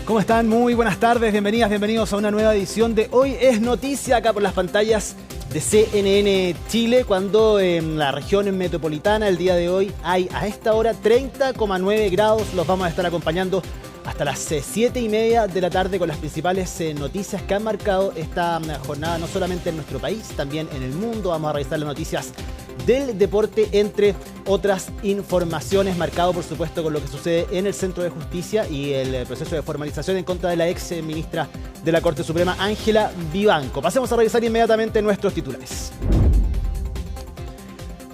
¿Cómo están? Muy buenas tardes, bienvenidas, bienvenidos a una nueva edición de Hoy es Noticia, acá por las pantallas de CNN Chile, cuando en la región metropolitana el día de hoy hay a esta hora 30,9 grados. Los vamos a estar acompañando hasta las 7:30 de la tarde con las principales noticias que han marcado esta jornada, no solamente en nuestro país, también en el mundo. Vamos a revisar las noticias del deporte, entre otras informaciones, marcado por supuesto con lo que sucede en el Centro de Justicia y el proceso de formalización en contra de la ex ministra de la Corte Suprema, Ángela Vivanco. Pasemos a revisar inmediatamente nuestros titulares.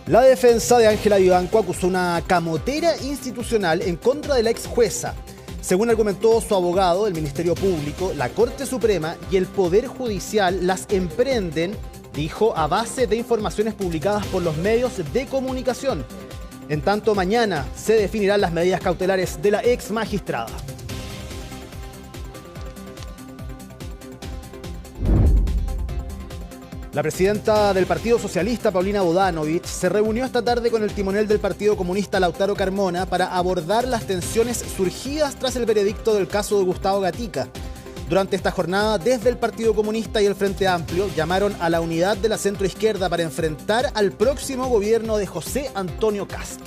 La defensa de Ángela Vivanco acusó una camotera institucional en contra de la ex jueza. Según argumentó su abogado, el Ministerio Público, la Corte Suprema y el Poder Judicial las emprenden, dijo, a base de informaciones publicadas por los medios de comunicación. En tanto, mañana se definirán las medidas cautelares de la ex magistrada. La presidenta del Partido Socialista, Paulina Bodanovich, se reunió esta tarde con el timonel del Partido Comunista, Lautaro Carmona, para abordar las tensiones surgidas tras el veredicto del caso de Gustavo Gatica. Durante esta jornada, desde el Partido Comunista y el Frente Amplio, llamaron a la unidad de la centroizquierda para enfrentar al próximo gobierno de José Antonio Kast.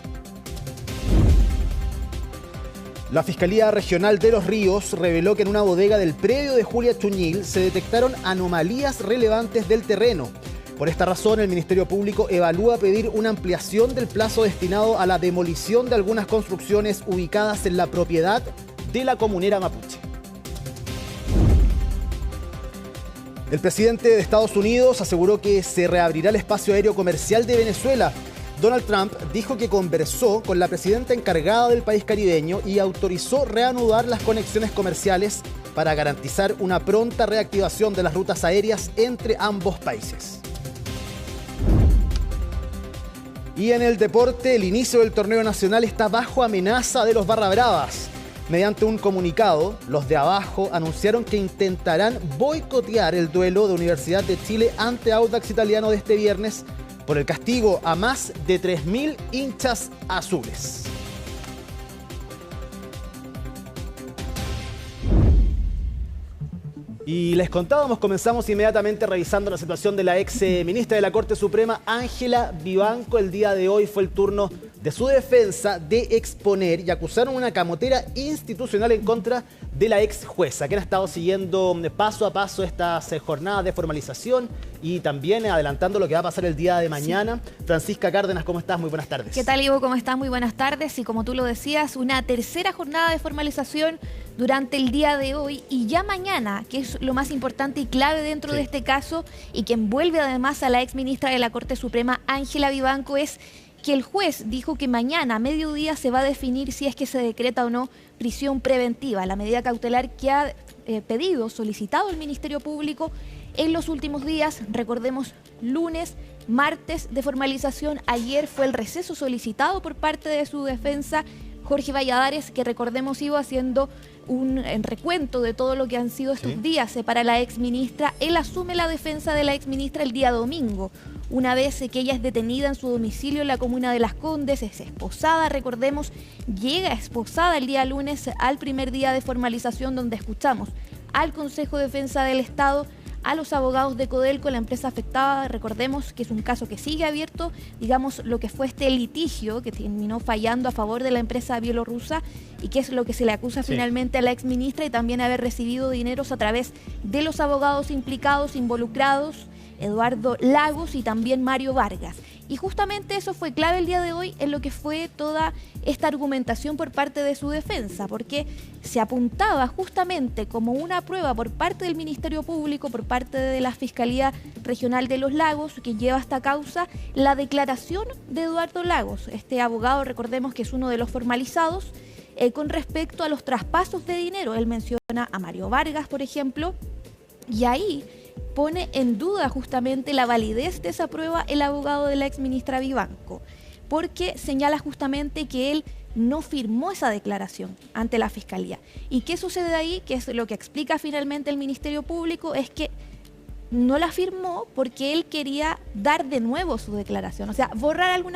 La Fiscalía Regional de Los Ríos reveló que en una bodega del predio de Julia Chuñil se detectaron anomalías relevantes del terreno. Por esta razón, el Ministerio Público evalúa pedir una ampliación del plazo destinado a la demolición de algunas construcciones ubicadas en la propiedad de la comunera mapuche. El presidente de Estados Unidos aseguró que se reabrirá el espacio aéreo comercial de Venezuela. Donald Trump dijo que conversó con la presidenta encargada del país caribeño y autorizó reanudar las conexiones comerciales para garantizar una pronta reactivación de las rutas aéreas entre ambos países. Y en el deporte, el inicio del torneo nacional está bajo amenaza de los Barra Bravas. Mediante un comunicado, los de abajo anunciaron que intentarán boicotear el duelo de Universidad de Chile ante Audax Italiano de este viernes por el castigo a más de 3.000 hinchas azules. Y les contábamos, comenzamos inmediatamente revisando la situación de la ex ministra de la Corte Suprema, Ángela Vivanco. El día de hoy fue el turno de su defensa de exponer y acusaron una camotera institucional en contra de la ex jueza, que han estado siguiendo paso a paso estas jornadas de formalización y también adelantando lo que va a pasar el día de mañana. Sí. Francisca Cárdenas, ¿cómo estás? Muy buenas tardes. ¿Qué tal, Ivo? ¿Cómo estás? Muy buenas tardes. Y como tú lo decías, una tercera jornada de formalización durante el día de hoy y ya mañana, que es lo más importante y clave dentro de este caso y que envuelve además a la ex ministra de la Corte Suprema, Ángela Vivanco, es que el juez dijo que mañana a mediodía se va a definir si es que se decreta o no prisión preventiva, la medida cautelar que ha solicitado el Ministerio Público en los últimos días. Recordemos, lunes, martes de formalización. Ayer fue el receso solicitado por parte de su defensa, Jorge Valladares, que recordemos iba haciendo un recuento de todo lo que han sido estos días para la exministra. Él asume la defensa de la exministra el día domingo, una vez que ella es detenida en su domicilio en la comuna de Las Condes, es esposada, recordemos, llega esposada el día lunes al primer día de formalización, donde escuchamos al Consejo de Defensa del Estado, a los abogados de Codelco, la empresa afectada. Recordemos que es un caso que sigue abierto, digamos, lo que fue este litigio que terminó fallando a favor de la empresa bielorrusa y que es lo que se le acusa finalmente a la exministra, y también haber recibido dineros a través de los abogados implicados, involucrados, Eduardo Lagos y también Mario Vargas. Y justamente eso fue clave el día de hoy en lo que fue toda esta argumentación por parte de su defensa, porque se apuntaba justamente como una prueba por parte del Ministerio Público, por parte de la Fiscalía Regional de Los Lagos, que lleva esta causa, la declaración de Eduardo Lagos. Este abogado, recordemos que es uno de los formalizados, con respecto a los traspasos de dinero. Él menciona a Mario Vargas, por ejemplo, y ahí pone en duda justamente la validez de esa prueba el abogado de la exministra Vivanco, porque señala justamente que él no firmó esa declaración ante la Fiscalía. ¿Y qué sucede ahí? Que es lo que explica finalmente el Ministerio Público, es que no la firmó porque él quería dar de nuevo su declaración, o sea,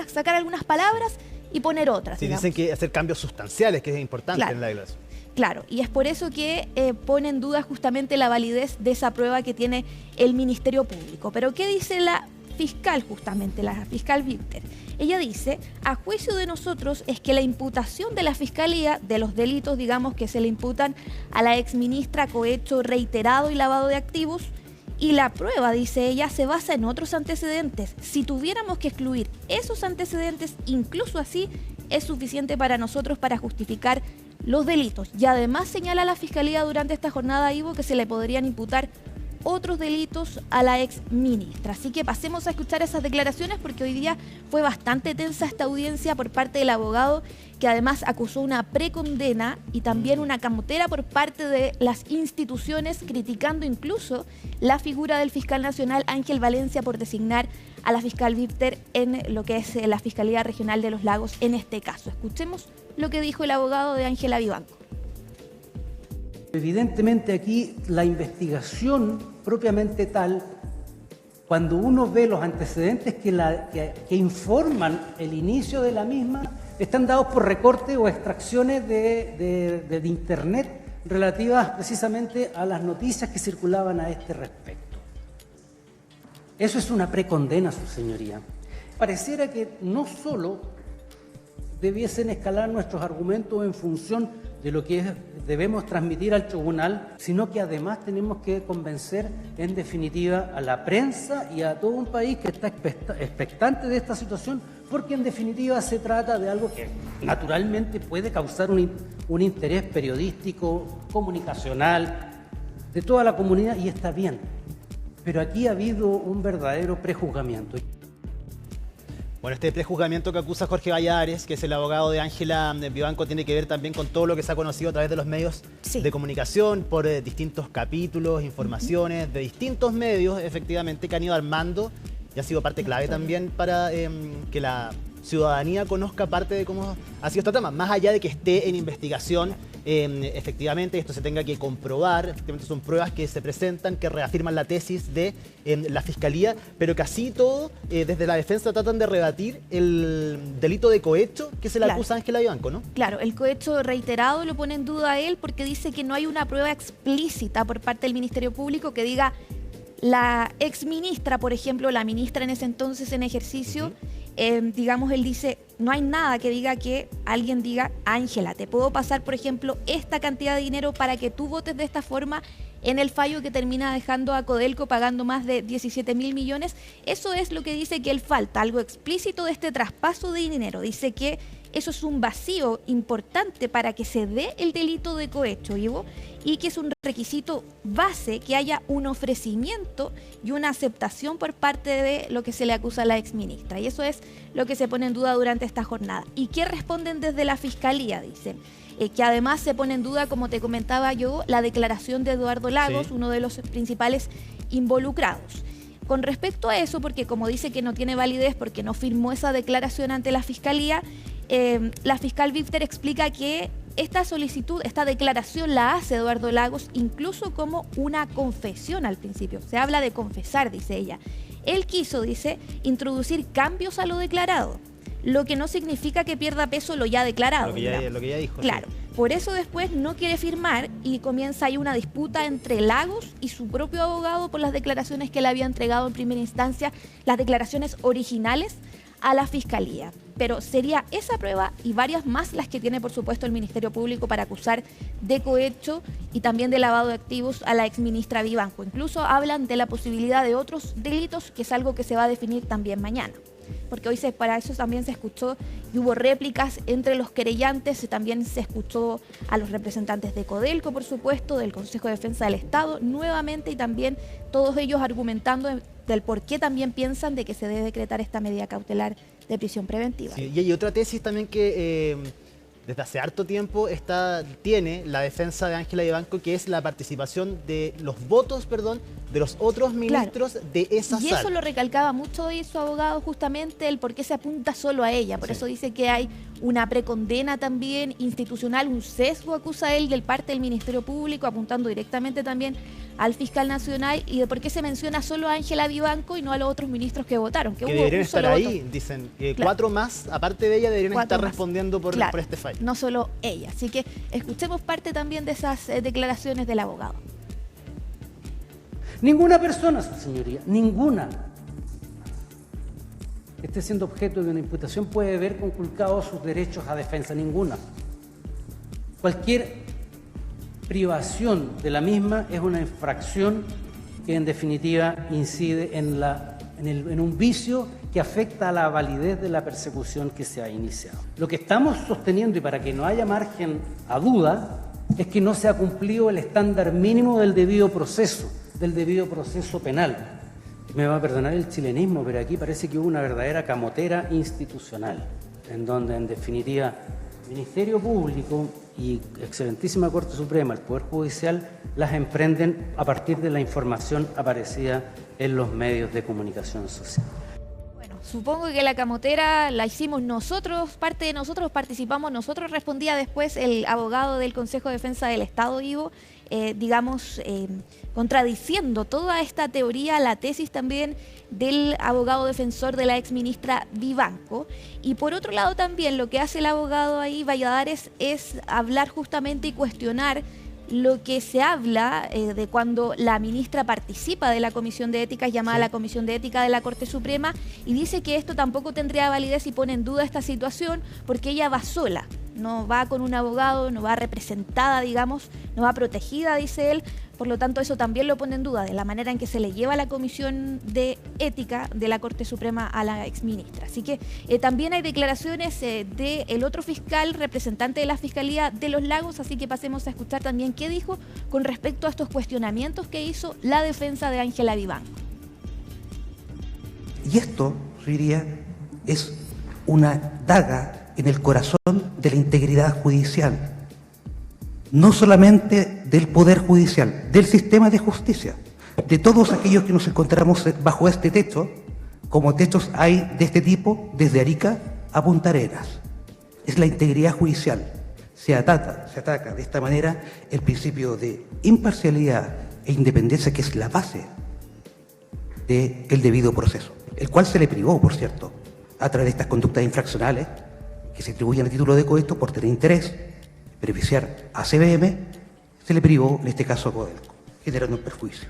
sacar algunas palabras y poner otras. Sí, dicen que hacer cambios sustanciales, que es importante en la declaración. Claro, y es por eso que pone en duda justamente la validez de esa prueba que tiene el Ministerio Público. Pero ¿qué dice la fiscal justamente, la fiscal Víctor? Ella dice, a juicio de nosotros es que la imputación de la Fiscalía de los delitos, digamos, que se le imputan a la exministra cohecho reiterado y lavado de activos, y la prueba, dice ella, se basa en otros antecedentes. Si tuviéramos que excluir esos antecedentes, incluso así, es suficiente para nosotros para justificar los delitos. Y además señala la Fiscalía durante esta jornada, Ivo, que se le podrían imputar otros delitos a la ex ministra. Así que pasemos a escuchar esas declaraciones, porque hoy día fue bastante tensa esta audiencia por parte del abogado, que además acusó una precondena y también una camotera por parte de las instituciones, criticando incluso la figura del fiscal nacional Ángel Valencia por designar a la fiscal Víctor en lo que es la Fiscalía Regional de los Lagos en este caso. Escuchemos lo que dijo el abogado de Ángela Vivanco. Evidentemente aquí la investigación propiamente tal, cuando uno ve los antecedentes que informan el inicio de la misma, están dados por recortes o extracciones de internet relativas precisamente a las noticias que circulaban a este respecto. Eso es una precondena, su señoría. Pareciera que no solo debiesen escalar nuestros argumentos en función de lo que debemos transmitir al tribunal, sino que además tenemos que convencer en definitiva a la prensa y a todo un país que está expectante de esta situación, porque en definitiva se trata de algo que naturalmente puede causar un interés periodístico, comunicacional, de toda la comunidad, y está bien. Pero aquí ha habido un verdadero prejuzgamiento. Bueno, este prejuzgamiento que acusa Jorge Valladares, que es el abogado de Ángela Vivanco, tiene que ver también con todo lo que se ha conocido a través de los medios de comunicación, por distintos capítulos, informaciones de distintos medios, efectivamente, que han ido armando y ha sido parte clave también para que la ciudadanía conozca parte de cómo ha sido este tema, más allá de que esté en investigación. Efectivamente, esto se tenga que comprobar, efectivamente son pruebas que se presentan, que reafirman la tesis de la Fiscalía, pero que así todo, desde la defensa tratan de rebatir el delito de cohecho que se le acusa a Ángela Vivanco, ¿no? Claro, el cohecho reiterado lo pone en duda a él porque dice que no hay una prueba explícita por parte del Ministerio Público que diga la exministra, por ejemplo, la ministra en ese entonces en ejercicio, digamos, él dice, no hay nada que diga que alguien diga, Ángela, te puedo pasar, por ejemplo, esta cantidad de dinero para que tú votes de esta forma en el fallo que termina dejando a Codelco pagando más de 17.000 millones. Eso es lo que dice que él falta, algo explícito de este traspaso de dinero. Dice que eso es un vacío importante para que se dé el delito de cohecho, Ivo, y que es un requisito base que haya un ofrecimiento y una aceptación por parte de lo que se le acusa a la exministra. Y eso es lo que se pone en duda durante esta jornada. ¿Y qué responden desde la Fiscalía? Dicen que además se pone en duda, como te comentaba yo, la declaración de Eduardo Lagos, uno de los principales involucrados. Con respecto a eso, porque como dice que no tiene validez porque no firmó esa declaración ante la Fiscalía, la fiscal Víctor explica que esta solicitud, esta declaración la hace Eduardo Lagos incluso como una confesión al principio. Se habla de confesar, dice ella. Él quiso, dice, introducir cambios a lo declarado, lo que no significa que pierda peso lo ya declarado. Lo que ya dijo. Claro. Sí. Por eso después no quiere firmar y comienza ahí una disputa entre Lagos y su propio abogado por las declaraciones que le había entregado en primera instancia, las declaraciones originales a la Fiscalía. Pero sería esa prueba y varias más las que tiene, por supuesto, el Ministerio Público para acusar de cohecho y también de lavado de activos a la exministra Vivanco. Incluso hablan de la posibilidad de otros delitos, que es algo que se va a definir también mañana. Porque hoy para eso también se escuchó y hubo réplicas entre los querellantes, también se escuchó a los representantes de Codelco, por supuesto, del Consejo de Defensa del Estado, nuevamente, y también todos ellos argumentando del por qué también piensan de que se debe decretar esta medida cautelar de prisión preventiva. Sí, y hay otra tesis también que desde hace harto tiempo tiene la defensa de Ángela Vivanco, que es la participación de los votos, de los otros ministros de esa sala. Y eso lo recalcaba mucho hoy su abogado, justamente el por qué se apunta solo a ella. Por eso dice que hay una precondena también institucional, un sesgo, acusa él, del parte del Ministerio Público, apuntando directamente también al fiscal nacional, y de por qué se menciona solo a Ángela Vivanco y no a los otros ministros que votaron. Que hubo deberían un estar solo ahí, voto. dicen. 4 más, aparte de ella, deberían estar respondiendo por este fallo. No solo ella. Así que escuchemos parte también de esas declaraciones del abogado. Ninguna persona, su señoría, ninguna, que esté siendo objeto de una imputación puede ver conculcados sus derechos a defensa, ninguna. Cualquier privación de la misma es una infracción que en definitiva incide en un vicio que afecta a la validez de la persecución que se ha iniciado. Lo que estamos sosteniendo, y para que no haya margen a duda, es que no se ha cumplido el estándar mínimo del debido proceso penal. Me va a perdonar el chilenismo, pero aquí parece que hubo una verdadera camotera institucional, en donde en definitiva Ministerio Público y excelentísima Corte Suprema, el Poder Judicial, las emprenden a partir de la información aparecida en los medios de comunicación social. Bueno, supongo que la camotera la hicimos nosotros, parte de nosotros participamos, nosotros, respondía después el abogado del Consejo de Defensa del Estado, Ivo, contradiciendo toda esta teoría, la tesis también del abogado defensor de la exministra Vivanco. Y por otro lado también lo que hace el abogado ahí, Valladares, es hablar justamente y cuestionar lo que se habla de cuando la ministra participa de la Comisión de Ética, llamada la Comisión de Ética de la Corte Suprema, y dice que esto tampoco tendría validez y pone en duda esta situación porque ella va sola. No va con un abogado, no va representada, digamos, no va protegida, dice él. Por lo tanto, eso también lo pone en duda, de la manera en que se le lleva la Comisión de Ética de la Corte Suprema a la exministra. Así que también hay declaraciones del otro fiscal, representante de la Fiscalía de Los Lagos, así que pasemos a escuchar también qué dijo con respecto a estos cuestionamientos que hizo la defensa de Ángela Vivanco. Y esto, yo diría, es una daga en el corazón de la integridad judicial, no solamente del Poder Judicial, del sistema de justicia, de todos aquellos que nos encontramos bajo este techo, como techos hay de este tipo desde Arica a Punta Arenas. Es la integridad judicial. Se ataca de esta manera el principio de imparcialidad e independencia, que es la base del debido proceso, el cual se le privó, por cierto, a través de estas conductas infraccionales que se atribuyen a título de cohecho por tener interés, beneficiar a CBM, se le privó, en este caso a Codelco, generando un perjuicio.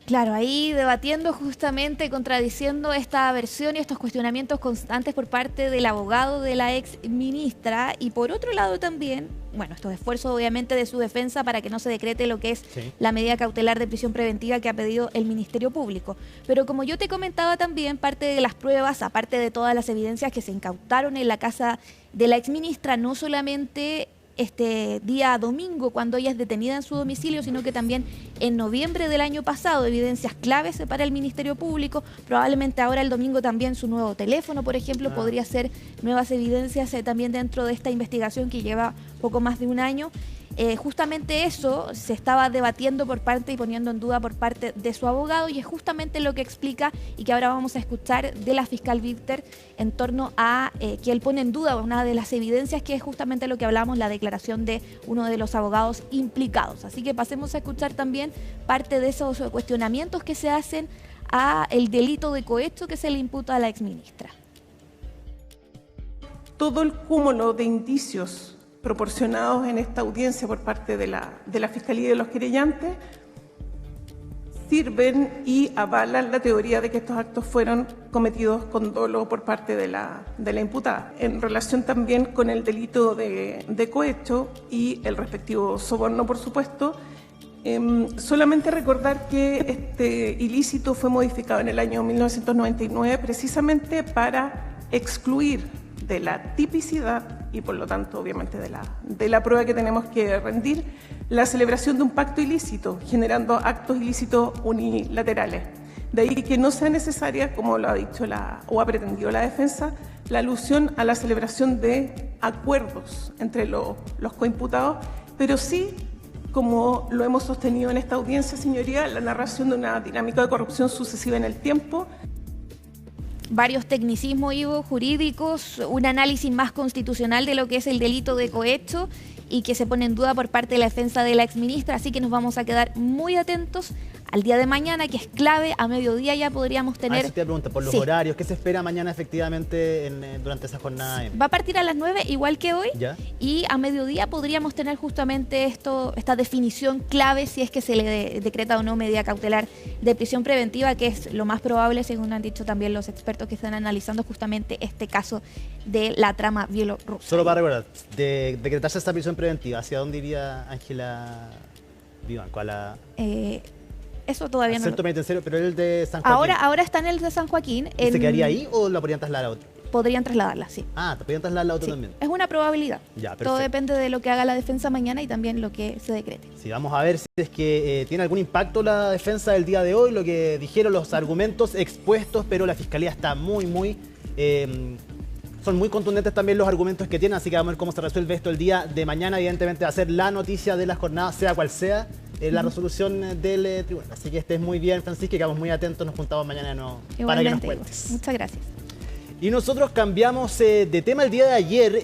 Claro, ahí debatiendo justamente, contradiciendo esta versión y estos cuestionamientos constantes por parte del abogado de la ex ministra, y por otro lado también, bueno, estos esfuerzos obviamente de su defensa para que no se decrete lo que es la medida cautelar de prisión preventiva que ha pedido el Ministerio Público. Pero como yo te comentaba también, parte de las pruebas, aparte de todas las evidencias que se incautaron en la casa de la ex ministra, no solamente este día domingo cuando ella es detenida en su domicilio, sino que también en noviembre del año pasado, evidencias claves para el Ministerio Público. Probablemente ahora el domingo también su nuevo teléfono, por ejemplo, podría ser nuevas evidencias también dentro de esta investigación que lleva poco más de un año. Justamente eso se estaba debatiendo por parte y poniendo en duda por parte de su abogado, y es justamente lo que explica y que ahora vamos a escuchar de la fiscal Víctor en torno a que él pone en duda una de las evidencias, que es justamente lo que hablábamos, la declaración de uno de los abogados implicados. Así que pasemos a escuchar también parte de esos cuestionamientos que se hacen a el delito de cohecho que se le imputa a la exministra. Todo el cúmulo de indicios proporcionados en esta audiencia por parte de la Fiscalía y de los querellantes sirven y avalan la teoría de que estos actos fueron cometidos con dolo por parte de la imputada. En relación también con el delito de cohecho y el respectivo soborno, por supuesto, solamente recordar que este ilícito fue modificado en el año 1999 precisamente para excluir de la tipicidad y por lo tanto obviamente de la prueba que tenemos que rendir la celebración de un pacto ilícito, generando actos ilícitos unilaterales. De ahí que no sea necesaria, como lo ha dicho o ha pretendido la defensa, la alusión a la celebración de acuerdos entre los coimputados, pero sí como lo hemos sostenido en esta audiencia, señoría, la narración de una dinámica de corrupción sucesiva en el tiempo. Varios tecnicismos, Ivo, jurídicos, un análisis más constitucional de lo que es el delito de cohecho y que se pone en duda por parte de la defensa de la exministra, así que nos vamos a quedar muy atentos al día de mañana, que es clave. A mediodía ya podríamos tener... Eso te pregunto, por los horarios, ¿qué se espera mañana efectivamente durante esa jornada? Va a partir a las 9, igual que hoy, ¿ya? Y a mediodía podríamos tener justamente esta definición clave, si es que se le decreta o no medida cautelar de prisión preventiva, que es lo más probable, según han dicho también los expertos que están analizando justamente este caso de la trama bielorrusa. Solo para recordar, de decretarse esta prisión preventiva, ¿hacia dónde iría Ángela Vivanco? Eso todavía no. Centro penitenciario, pero el de San Joaquín. Ahora está en el de San Joaquín. ¿Se quedaría ahí o la podrían trasladar a otro? Podrían trasladarla, sí. Ah, te podrían trasladar a otro sí, también. Es una probabilidad. Ya, perfecto. Todo depende de lo que haga la defensa mañana y también lo que se decrete. Sí, vamos a ver si es que tiene algún impacto la defensa del día de hoy, lo que dijeron los argumentos expuestos, pero la Fiscalía está son muy contundentes también los argumentos que tienen, así que vamos a ver cómo se resuelve esto el día de mañana. Evidentemente va a ser la noticia de la jornada, sea cual sea la resolución del tribunal. Así que estés muy bien, Francisca, y quedamos muy atentos. Nos juntamos mañana para que nos cuentes. Muchas gracias. Y nosotros cambiamos de tema el día de ayer.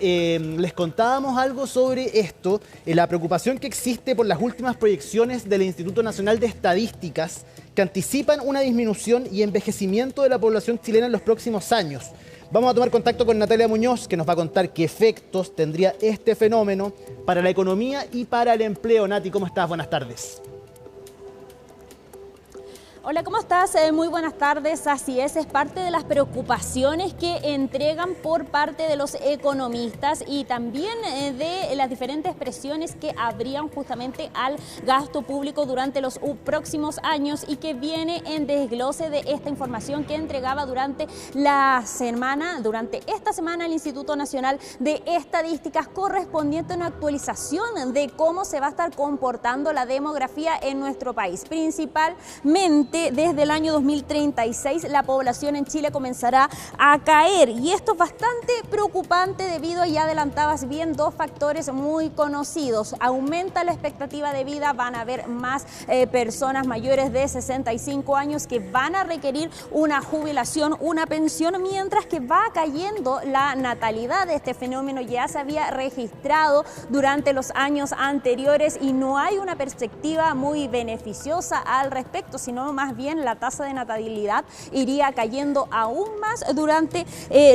Les contábamos algo sobre esto, la preocupación que existe por las últimas proyecciones del Instituto Nacional de Estadísticas, que anticipan una disminución y envejecimiento de la población chilena en los próximos años. Vamos a tomar contacto con Natalia Muñoz, que nos va a contar qué efectos tendría este fenómeno para la economía y para el empleo. Nati, ¿cómo estás? Buenas tardes. Hola, ¿cómo estás? Muy buenas tardes. Así es parte de las preocupaciones que entregan por parte de los economistas y también de las diferentes presiones que habrían justamente al gasto público durante los próximos años y que viene en desglose de esta información que entregaba durante esta semana el Instituto Nacional de Estadísticas, correspondiente a una actualización de cómo se va a estar comportando la demografía en nuestro país. Principalmente desde el año 2036 la población en Chile comenzará a caer y esto es bastante preocupante debido a, ya adelantabas bien, dos factores muy conocidos. Aumenta la expectativa de vida, van a haber más personas mayores de 65 años que van a requerir una jubilación, una pensión, mientras que va cayendo la natalidad. Este fenómeno ya se había registrado durante los años anteriores y no hay una perspectiva muy beneficiosa al respecto, sino más bien la tasa de natalidad iría cayendo aún más durante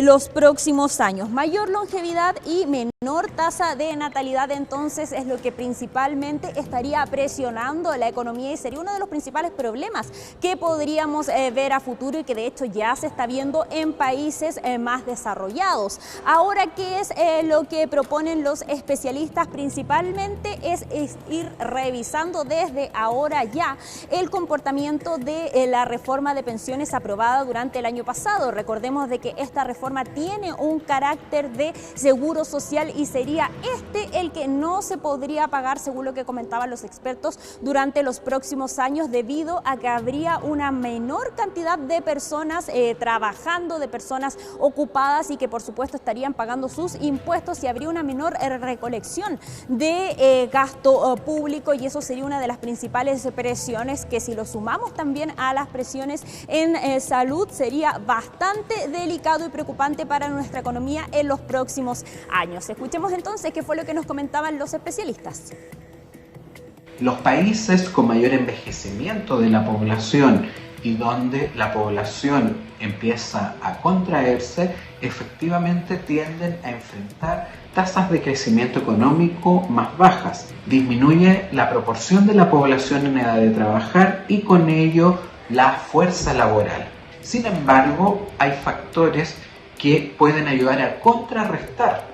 los próximos años. Mayor longevidad y menor tasa de natalidad entonces es lo que principalmente estaría presionando la economía y sería uno de los principales problemas que podríamos ver a futuro y que de hecho ya se está viendo en países más desarrollados. Ahora, ¿qué es lo que proponen los especialistas? Principalmente es ir revisando desde ahora ya el comportamiento de la reforma de pensiones aprobada durante el año pasado. Recordemos de que esta reforma tiene un carácter de seguro social y sería el que no se podría pagar, según lo que comentaban los expertos, durante los próximos años, debido a que habría una menor cantidad de personas trabajando, de personas ocupadas y que por supuesto estarían pagando sus impuestos y habría una menor recolección de gasto público y eso sería una de las principales presiones que, si lo sumamos también a las presiones en salud, sería bastante delicado y preocupante para nuestra economía en los próximos años. Escuchemos entonces qué fue lo que nos comentaban los especialistas. Los países con mayor envejecimiento de la población y donde la población empieza a contraerse, efectivamente tienden a enfrentar tasas de crecimiento económico más bajas. Disminuye la proporción de la población en edad de trabajar y con ello la fuerza laboral. Sin embargo, hay factores que pueden ayudar a contrarrestar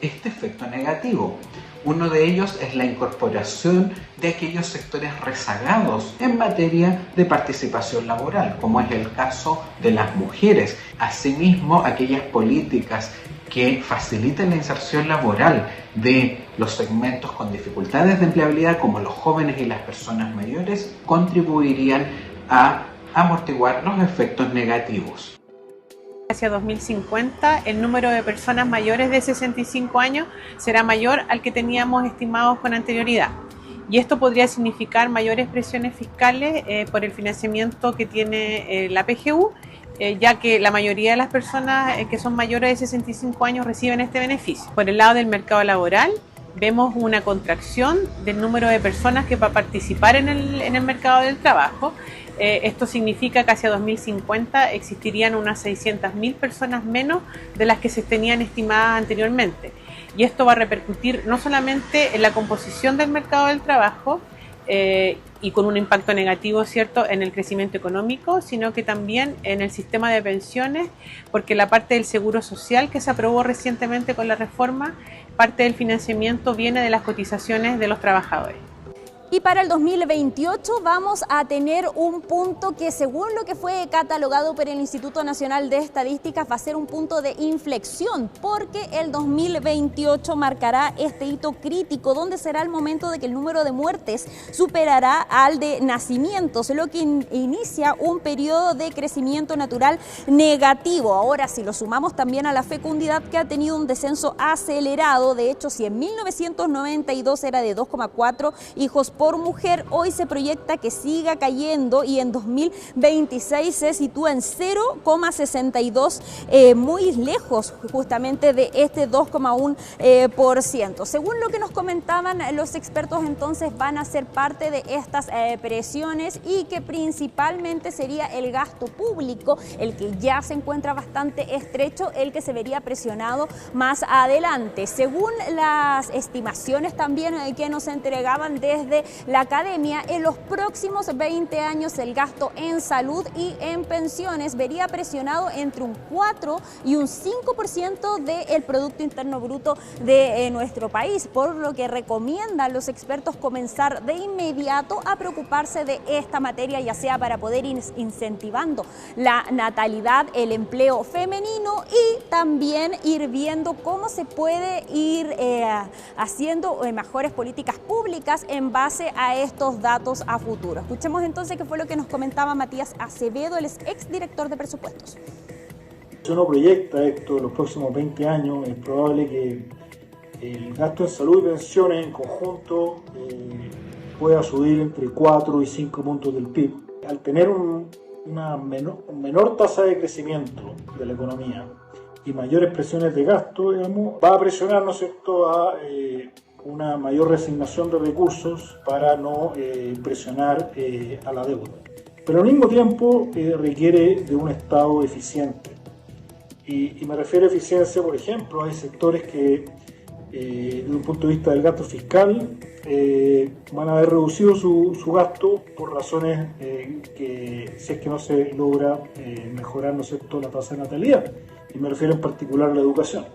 este efecto negativo. Uno de ellos es la incorporación de aquellos sectores rezagados en materia de participación laboral, como es el caso de las mujeres. Asimismo, aquellas políticas que faciliten la inserción laboral de los segmentos con dificultades de empleabilidad, como los jóvenes y las personas mayores, contribuirían a amortiguar los efectos negativos. Hacia 2050, el número de personas mayores de 65 años será mayor al que teníamos estimados con anterioridad. y esto podría significar mayores presiones fiscales por el financiamiento que tiene la PGU, ya que la mayoría de las personas que son mayores de 65 años reciben este beneficio. Por el lado del mercado laboral, vemos una contracción del número de personas que va a participar en el mercado del trabajo. Esto significa que hacia 2050 existirían unas 600.000 personas menos de las que se tenían estimadas anteriormente. Y esto va a repercutir no solamente en la composición del mercado del trabajo, y con un impacto negativo, ¿cierto?, en el crecimiento económico, sino que también en el sistema de pensiones, porque la parte del seguro social que se aprobó recientemente con la reforma, parte del financiamiento viene de las cotizaciones de los trabajadores. Y para el 2028 vamos a tener un punto que, según lo que fue catalogado por el Instituto Nacional de Estadísticas, va a ser un punto de inflexión, porque el 2028 marcará este hito crítico, donde será el momento de que el número de muertes superará al de nacimientos, lo que inicia un periodo de crecimiento natural negativo. Ahora, si lo sumamos también a la fecundidad, que ha tenido un descenso acelerado, de hecho, si en 1992 era de 2,4 hijos por mujer, hoy se proyecta que siga cayendo y en 2026 se sitúa en 0,62, muy lejos justamente de este 2,1%. Según lo que nos comentaban los expertos, entonces van a ser parte de estas presiones, y que principalmente sería el gasto público, el que ya se encuentra bastante estrecho, el que se vería presionado más adelante. Según las estimaciones también que nos entregaban desde la academia, en los próximos 20 años el gasto en salud y en pensiones vería presionado entre un 4 y un 5% del Producto Interno Bruto de nuestro país, por lo que recomiendan los expertos comenzar de inmediato a preocuparse de esta materia, ya sea para poder ir incentivando la natalidad, el empleo femenino, y también ir viendo cómo se puede ir haciendo mejores políticas públicas en base a estos datos a futuro. Escuchemos entonces qué fue lo que nos comentaba Matías Acevedo, el exdirector de presupuestos. Si uno proyecta esto en los próximos 20 años, es probable que el gasto en salud y pensiones en conjunto pueda subir entre 4 y 5 puntos del PIB. Al tener una menor tasa de crecimiento de la economía y mayores presiones de gasto, digamos, va a presionar, ¿no es cierto?, a una mayor reasignación de recursos para no presionar a la deuda. Pero al mismo tiempo requiere de un Estado eficiente. Y me refiero a eficiencia, por ejemplo, hay sectores que desde un punto de vista del gasto fiscal van a haber reducido su gasto por razones que, si es que no se logra mejorar, ¿no es cierto?, la tasa de natalidad. Y me refiero en particular a la educación.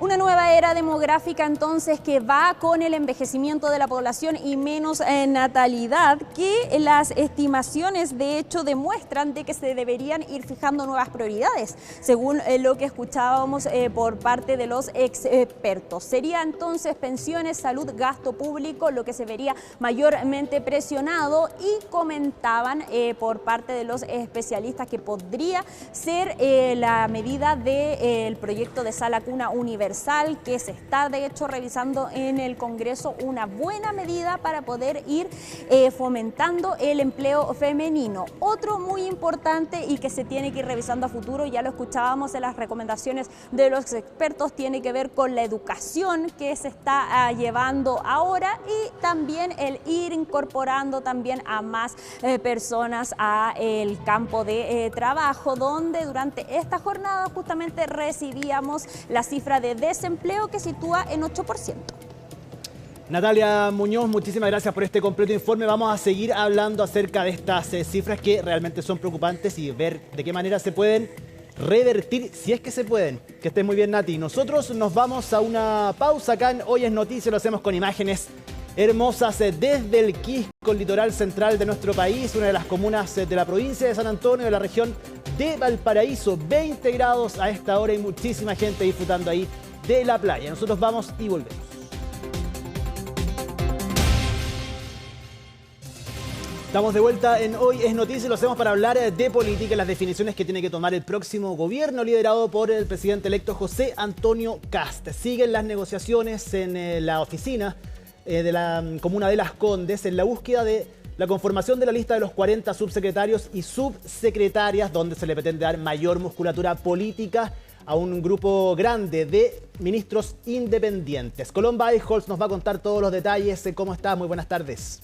Una nueva era demográfica entonces que va con el envejecimiento de la población y menos natalidad, que las estimaciones de hecho demuestran de que se deberían ir fijando nuevas prioridades, según lo que escuchábamos por parte de los expertos. Sería entonces pensiones, salud, gasto público lo que se vería mayormente presionado, y comentaban por parte de los especialistas que podría ser la medida del proyecto de sala cuna universal, que se está de hecho revisando en el Congreso, una buena medida para poder ir fomentando el empleo femenino. Otro muy importante y que se tiene que ir revisando a futuro, ya lo escuchábamos en las recomendaciones de los expertos, tiene que ver con la educación que se está llevando ahora, y también el ir incorporando también a más personas a el campo de trabajo, donde durante esta jornada justamente recibíamos la cifra de desempleo que sitúa en 8%. Natalia Muñoz, muchísimas gracias por este completo informe. Vamos a seguir hablando acerca de estas cifras que realmente son preocupantes y ver de qué manera se pueden revertir, si es que se pueden. Que estés muy bien, Nati. Nosotros nos vamos a una pausa acá en Hoy es Noticia, lo hacemos con imágenes hermosas desde el Quisco, el litoral central de nuestro país, una de las comunas de la provincia de San Antonio, de la región de Valparaíso. 20 grados a esta hora y muchísima gente disfrutando ahí de la playa. Nosotros vamos y volvemos. Estamos de vuelta en Hoy es Noticia, lo hacemos para hablar de política, las definiciones que tiene que tomar el próximo gobierno liderado por el presidente electo José Antonio Kast. Siguen las negociaciones en la oficina de la comuna de Las Condes en la búsqueda de la conformación de la lista de los 40 subsecretarios y subsecretarias, donde se le pretende dar mayor musculatura política a un grupo grande de ministros independientes. Colomba Eichholz nos va a contar todos los detalles. ¿Cómo está? Muy buenas tardes.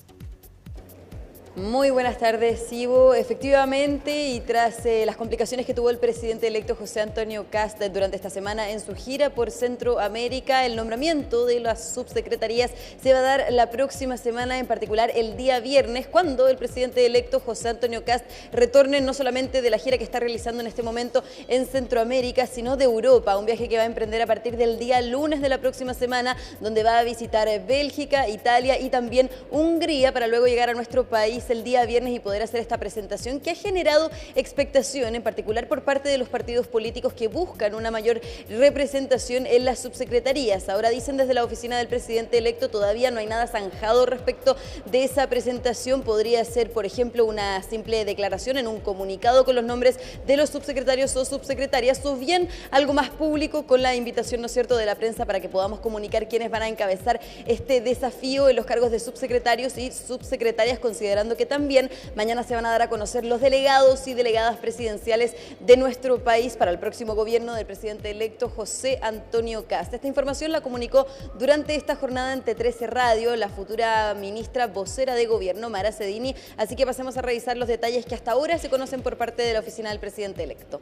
Muy buenas tardes, Ivo. Efectivamente, y tras las complicaciones que tuvo el presidente electo José Antonio Kast durante esta semana en su gira por Centroamérica, el nombramiento de las subsecretarías se va a dar la próxima semana, en particular el día viernes, cuando el presidente electo José Antonio Kast retorne no solamente de la gira que está realizando en este momento en Centroamérica, sino de Europa, un viaje que va a emprender a partir del día lunes de la próxima semana, donde va a visitar Bélgica, Italia y también Hungría, para luego llegar a nuestro país el día viernes y poder hacer esta presentación que ha generado expectación, en particular por parte de los partidos políticos que buscan una mayor representación en las subsecretarías. Ahora dicen desde la oficina del presidente electo todavía no hay nada zanjado respecto de esa presentación. Podría ser, por ejemplo, una simple declaración en un comunicado con los nombres de los subsecretarios o subsecretarias, o bien algo más público con la invitación, ¿no es cierto?, de la prensa para que podamos comunicar quiénes van a encabezar este desafío en los cargos de subsecretarios y subsecretarias, considerando que también mañana se van a dar a conocer los delegados y delegadas presidenciales de nuestro país para el próximo gobierno del presidente electo José Antonio Kast. Esta información la comunicó durante esta jornada en T13 Radio la futura ministra vocera de gobierno, Mara Cedini, así que pasemos a revisar los detalles que hasta ahora se conocen por parte de la oficina del presidente electo.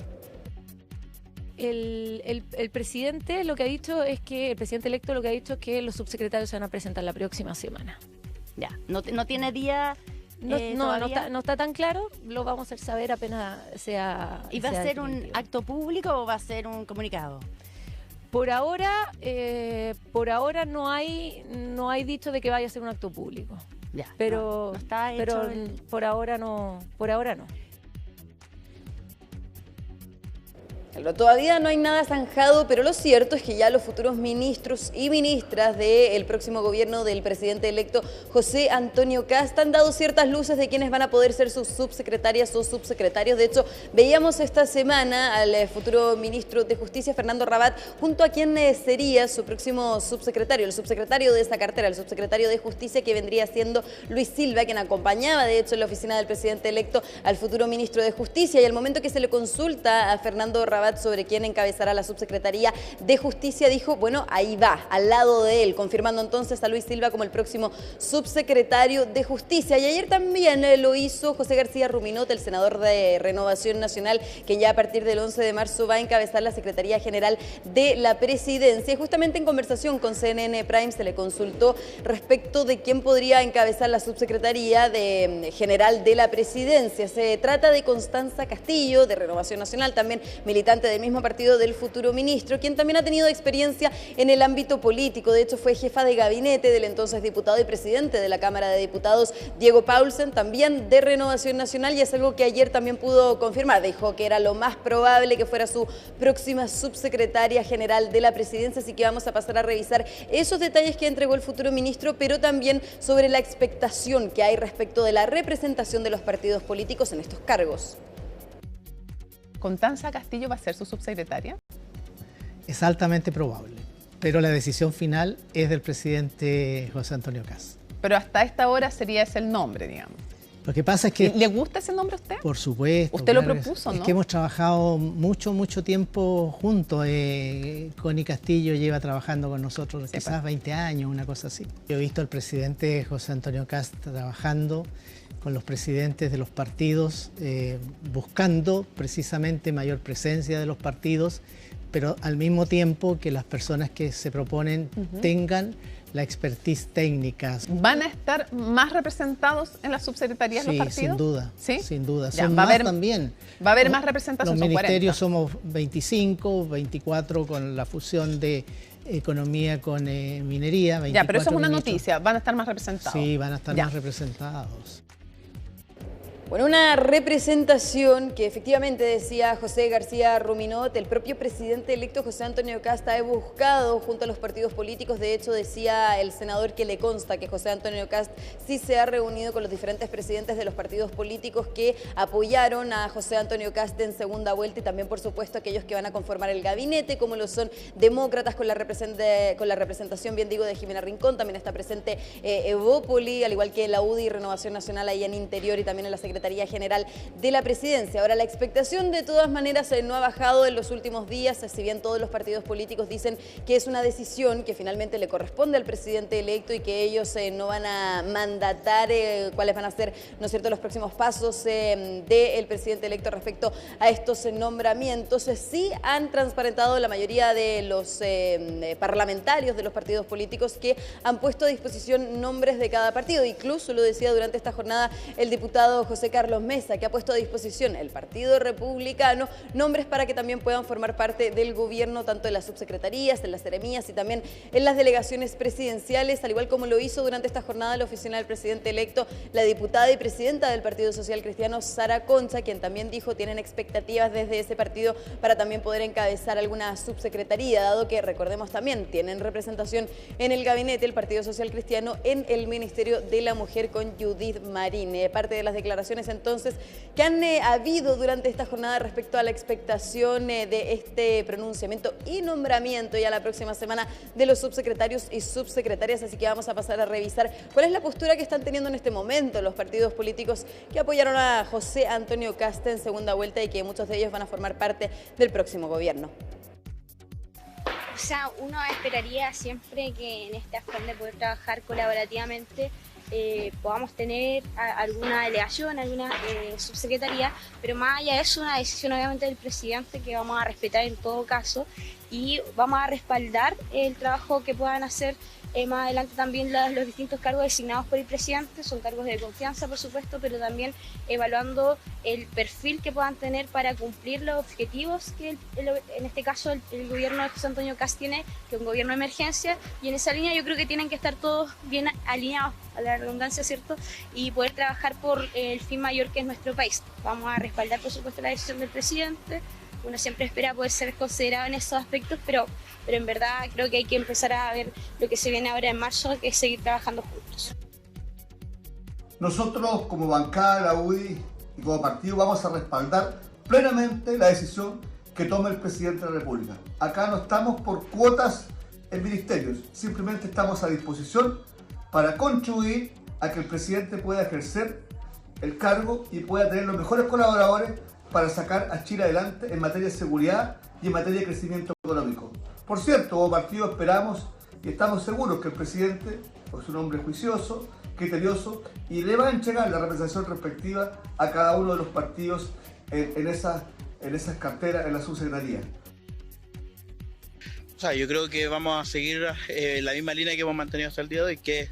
El presidente lo que ha dicho es que, el presidente electo lo que ha dicho es que los subsecretarios se van a presentar la próxima semana. Ya, no tiene día. No está tan claro, lo vamos a hacer saber apenas sea. ¿Y va a ser un acto público o va a ser un comunicado? Por ahora no hay dicho de que vaya a ser un acto público. Ya, pero no está hecho pero por ahora no. Todavía no hay nada zanjado, pero lo cierto es que ya los futuros ministros y ministras del próximo gobierno del presidente electo José Antonio Kast han dado ciertas luces de quienes van a poder ser sus subsecretarias o subsecretarios. De hecho, veíamos esta semana al futuro ministro de Justicia, Fernando Rabat, junto a quien sería su próximo subsecretario, el subsecretario de esa cartera, el subsecretario de Justicia, que vendría siendo Luis Silva, quien acompañaba de hecho en la oficina del presidente electo al futuro ministro de Justicia. Y al momento que se le consulta a Fernando Rabat sobre quién encabezará la subsecretaría de Justicia, dijo, bueno, ahí va, al lado de él, confirmando entonces a Luis Silva como el próximo subsecretario de Justicia. Y ayer también lo hizo José García Ruminot, el senador de Renovación Nacional, que ya a partir del 11 de marzo va a encabezar la Secretaría General de la Presidencia. Y justamente en conversación con CNN Prime se le consultó respecto de quién podría encabezar la subsecretaría general de la Presidencia. Se trata de Constanza Castillo, de Renovación Nacional, también militante del mismo partido del futuro ministro, quien también ha tenido experiencia en el ámbito político. De hecho, fue jefa de gabinete del entonces diputado y presidente de la Cámara de Diputados, Diego Paulsen, también de Renovación Nacional, y es algo que ayer también pudo confirmar. Dijo que era lo más probable que fuera su próxima subsecretaria general de la Presidencia, así que vamos a pasar a revisar esos detalles que entregó el futuro ministro, pero también sobre la expectación que hay respecto de la representación de los partidos políticos en estos cargos. ¿Constanza Castillo va a ser su subsecretaria? Es altamente probable, pero la decisión final es del presidente José Antonio Kast. Pero hasta esta hora sería ese el nombre, digamos. Lo que pasa es que... ¿Le gusta ese nombre a usted? Por supuesto. Usted lo propuso, ¿no? Es que hemos trabajado mucho tiempo juntos. Connie Castillo lleva trabajando con nosotros quizás 20 años, una cosa así. Yo he visto al presidente José Antonio Kast trabajando con los presidentes de los partidos, buscando precisamente mayor presencia de los partidos, pero al mismo tiempo que las personas que se proponen tengan la expertise técnica. ¿Van a estar más representados en las subsecretarías de los partidos? Sin duda. ¿Sí? Sin duda. Ya, son más también. Va a haber más representación. Los ministerios somos 25, 24 con la fusión de economía con minería. Ya, pero eso es una noticia. ¿Van a estar más representados? Sí, van a estar más representados. Bueno, una representación que efectivamente decía José García Ruminot, el propio presidente electo José Antonio Kast ha buscado junto a los partidos políticos. De hecho, decía el senador que le consta que José Antonio Kast sí se ha reunido con los diferentes presidentes de los partidos políticos que apoyaron a José Antonio Kast en segunda vuelta, y también, por supuesto, aquellos que van a conformar el gabinete, como lo son demócratas con la representación, bien digo, de Jimena Rincón. También está presente Evópoli, al igual que la UDI y Renovación Nacional ahí en Interior, y también en la Secretaría General de la Presidencia. Ahora, la expectación de todas maneras no ha bajado en los últimos días, si bien todos los partidos políticos dicen que es una decisión que finalmente le corresponde al presidente electo y que ellos no van a mandatar cuáles van a ser, ¿no es cierto?, los próximos pasos del presidente electo respecto a estos nombramientos. Sí han transparentado la mayoría de los parlamentarios de los partidos políticos que han puesto a disposición nombres de cada partido. Incluso lo decía durante esta jornada el diputado José Carlos Mesa, que ha puesto a disposición el Partido Republicano nombres para que también puedan formar parte del gobierno, tanto en las subsecretarías, en las seremías y también en las delegaciones presidenciales, al igual como lo hizo durante esta jornada la oficina del presidente electo, la diputada y presidenta del Partido Social Cristiano, Sara Concha, quien también dijo tienen expectativas desde ese partido para también poder encabezar alguna subsecretaría, dado que, recordemos, también tienen representación en el gabinete el Partido Social Cristiano en el Ministerio de la Mujer con Judith Marín. Parte de las declaraciones entonces que han habido durante esta jornada respecto a la expectación de este pronunciamiento y nombramiento ya la próxima semana de los subsecretarios y subsecretarias. Así que vamos a pasar a revisar cuál es la postura que están teniendo en este momento los partidos políticos que apoyaron a José Antonio Kast en segunda vuelta y que muchos de ellos van a formar parte del próximo gobierno. O sea, uno esperaría siempre que en este afán de poder trabajar colaborativamente podamos tener alguna delegación, alguna subsecretaría, pero más allá de eso, una decisión obviamente del presidente que vamos a respetar en todo caso, y vamos a respaldar el trabajo que puedan hacer más adelante también los distintos cargos designados por el presidente. Son cargos de confianza, por supuesto, pero también evaluando el perfil que puedan tener para cumplir los objetivos que en este caso el gobierno de José Antonio Kast tiene, que es un gobierno de emergencia, y en esa línea yo creo que tienen que estar todos bien alineados, a la redundancia, ¿cierto?, y poder trabajar por el fin mayor que es nuestro país. Vamos a respaldar, por supuesto, la decisión del presidente. Uno siempre espera poder ser considerado en esos aspectos, pero en verdad creo que hay que empezar a ver lo que se viene ahora en marzo, que es seguir trabajando juntos. Nosotros, como bancada de la UDI y como partido, vamos a respaldar plenamente la decisión que tome el presidente de la República. Acá no estamos por cuotas en ministerios, simplemente estamos a disposición para contribuir a que el presidente pueda ejercer el cargo y pueda tener los mejores colaboradores para sacar a Chile adelante en materia de seguridad y en materia de crecimiento económico. Por cierto, como partido esperamos y estamos seguros que el presidente es un hombre juicioso, criterioso, y le va a entregar la representación respectiva a cada uno de los partidos en esas carteras, en la subsecretaría. O sea, yo creo que vamos a seguir la misma línea que hemos mantenido hasta el día de hoy, que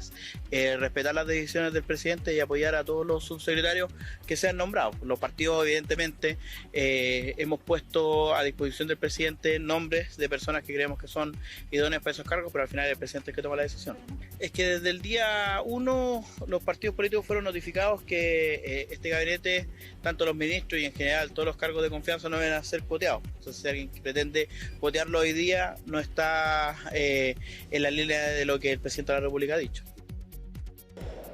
es respetar las decisiones del presidente y apoyar a todos los subsecretarios que sean nombrados. Los partidos, evidentemente, hemos puesto a disposición del presidente nombres de personas que creemos que son idóneas para esos cargos, pero al final es el presidente el que toma la decisión. Es que desde el día 1 los partidos políticos fueron notificados que este gabinete, tanto los ministros y en general todos los cargos de confianza, no van a ser cuoteados. Entonces, si alguien pretende cuotearlo hoy día, no está en la línea de lo que el presidente de la República ha dicho.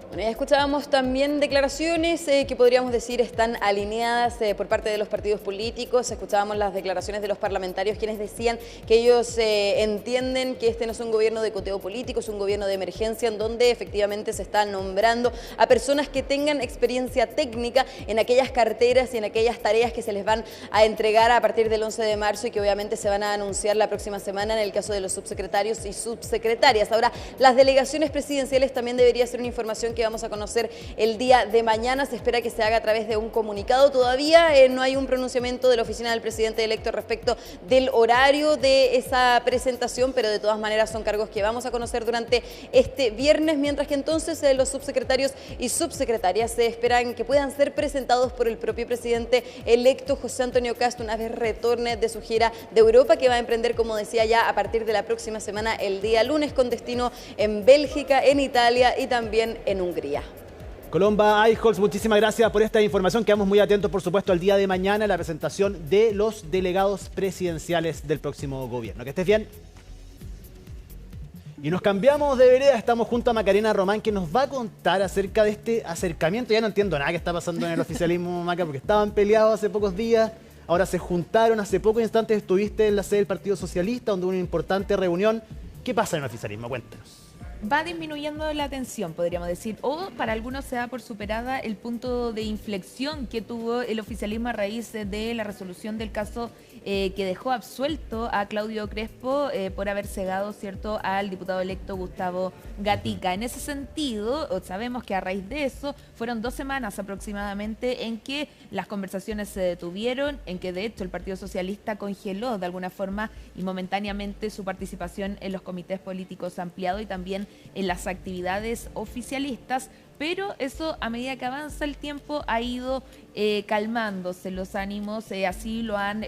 Bueno, ya escuchábamos también declaraciones que podríamos decir están alineadas por parte de los partidos políticos. Escuchábamos las declaraciones de los parlamentarios, quienes decían que ellos entienden que este no es un gobierno de coteo político, es un gobierno de emergencia en donde efectivamente se está nombrando a personas que tengan experiencia técnica en aquellas carteras y en aquellas tareas que se les van a entregar a partir del 11 de marzo y que obviamente se van a anunciar la próxima semana en el caso de los subsecretarios y subsecretarias. Ahora, las delegaciones presidenciales también debería ser una información que vamos a conocer el día de mañana. Se espera que se haga a través de un comunicado. Todavía no hay un pronunciamiento de la oficina del presidente electo respecto del horario de esa presentación, pero de todas maneras son cargos que vamos a conocer durante este viernes, mientras que entonces los subsecretarios y subsecretarias se esperan que puedan ser presentados por el propio presidente electo José Antonio Kast una vez retorne de su gira de Europa, que va a emprender, como decía ya, a partir de la próxima semana, el día lunes, con destino en Bélgica, en Italia y también en Hungría. Colomba Eichholz, muchísimas gracias por esta información. Quedamos muy atentos, por supuesto, al día de mañana a la presentación de los delegados presidenciales del próximo gobierno. Que estés bien. Y nos cambiamos de vereda, estamos junto a Macarena Román, que nos va a contar acerca de este acercamiento. Ya no entiendo nada que está pasando en el oficialismo, Maca, porque estaban peleados hace pocos días, ahora se juntaron. Hace pocos instantes estuviste en la sede del Partido Socialista, donde hubo una importante reunión. ¿Qué pasa en el oficialismo? Cuéntanos. Va disminuyendo la tensión, podríamos decir, o para algunos se da por superada el punto de inflexión que tuvo el oficialismo a raíz de la resolución del caso que dejó absuelto a Claudio Crespo por haber cegado, ¿cierto?, al diputado electo Gustavo Gatica. En ese sentido, sabemos que a raíz de eso fueron 2 semanas aproximadamente en que las conversaciones se detuvieron, en que de hecho el Partido Socialista congeló de alguna forma y momentáneamente su participación en los comités políticos ampliados y también en las actividades oficialistas, pero eso a medida que avanza el tiempo ha ido calmándose los ánimos, así lo han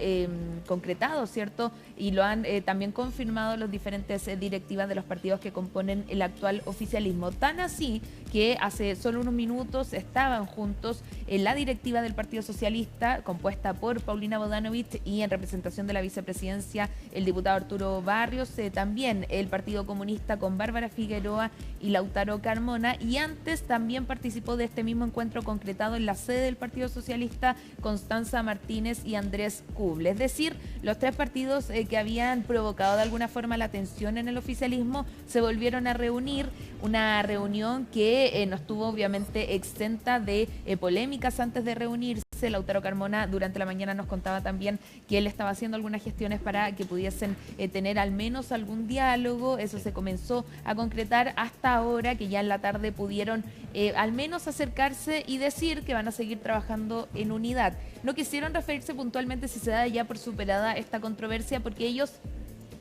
concretado, ¿cierto? Y lo han también confirmado las diferentes directivas de los partidos que componen el actual oficialismo. Tan así que hace solo unos minutos estaban juntos en la directiva del Partido Socialista, compuesta por Paulina Bodanovich y en representación de la vicepresidencia el diputado Arturo Barrios, también el Partido Comunista con Bárbara Figueroa y Lautaro Carmona, y antes también participó de este mismo encuentro concretado en la sede del Partido Socialista Constanza Martínez y Andrés Kuble. Es decir, los 3 partidos que habían provocado de alguna forma la tensión en el oficialismo se volvieron a reunir, una reunión que no estuvo obviamente exenta de polémicas antes de reunirse. Lautaro Carmona durante la mañana nos contaba también que él estaba haciendo algunas gestiones para que pudiesen tener al menos algún diálogo. Eso se comenzó a concretar hasta ahora, que ya en la tarde pudieron al menos acercarse y decir que van a seguir trabajando en unidad. No quisieron referirse puntualmente si se da ya por superada esta controversia, porque ellos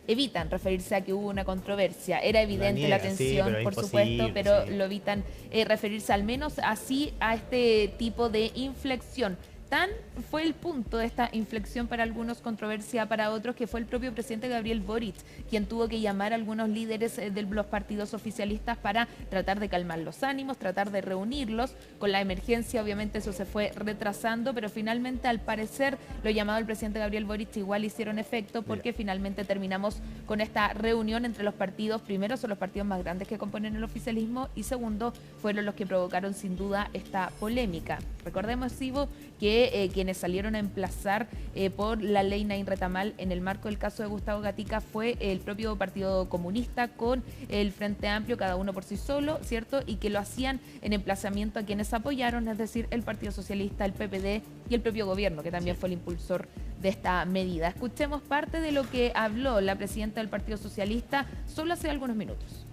evitan referirse a que hubo una controversia. Era evidente la tensión, sí, por supuesto, pero sí, lo evitan referirse al menos así a este tipo de inflexión. Tan fue el punto de esta inflexión para algunos, controversia para otros, que fue el propio presidente Gabriel Boric quien tuvo que llamar a algunos líderes de los partidos oficialistas para tratar de calmar los ánimos, tratar de reunirlos. Con la emergencia obviamente eso se fue retrasando, pero finalmente al parecer lo llamado del presidente Gabriel Boric igual hicieron efecto, porque finalmente terminamos con esta reunión entre los partidos. Primero son los partidos más grandes que componen el oficialismo y segundo fueron los que provocaron sin duda esta polémica. Recordemos, Ivo, que quienes salieron a emplazar por la ley Nain Retamal en el marco del caso de Gustavo Gatica fue el propio Partido Comunista con el Frente Amplio, cada uno por sí solo, ¿cierto? Y que lo hacían en emplazamiento a quienes apoyaron, es decir, el Partido Socialista, el PPD y el propio gobierno, que también fue el impulsor de esta medida. Escuchemos parte de lo que habló la presidenta del Partido Socialista solo hace algunos minutos.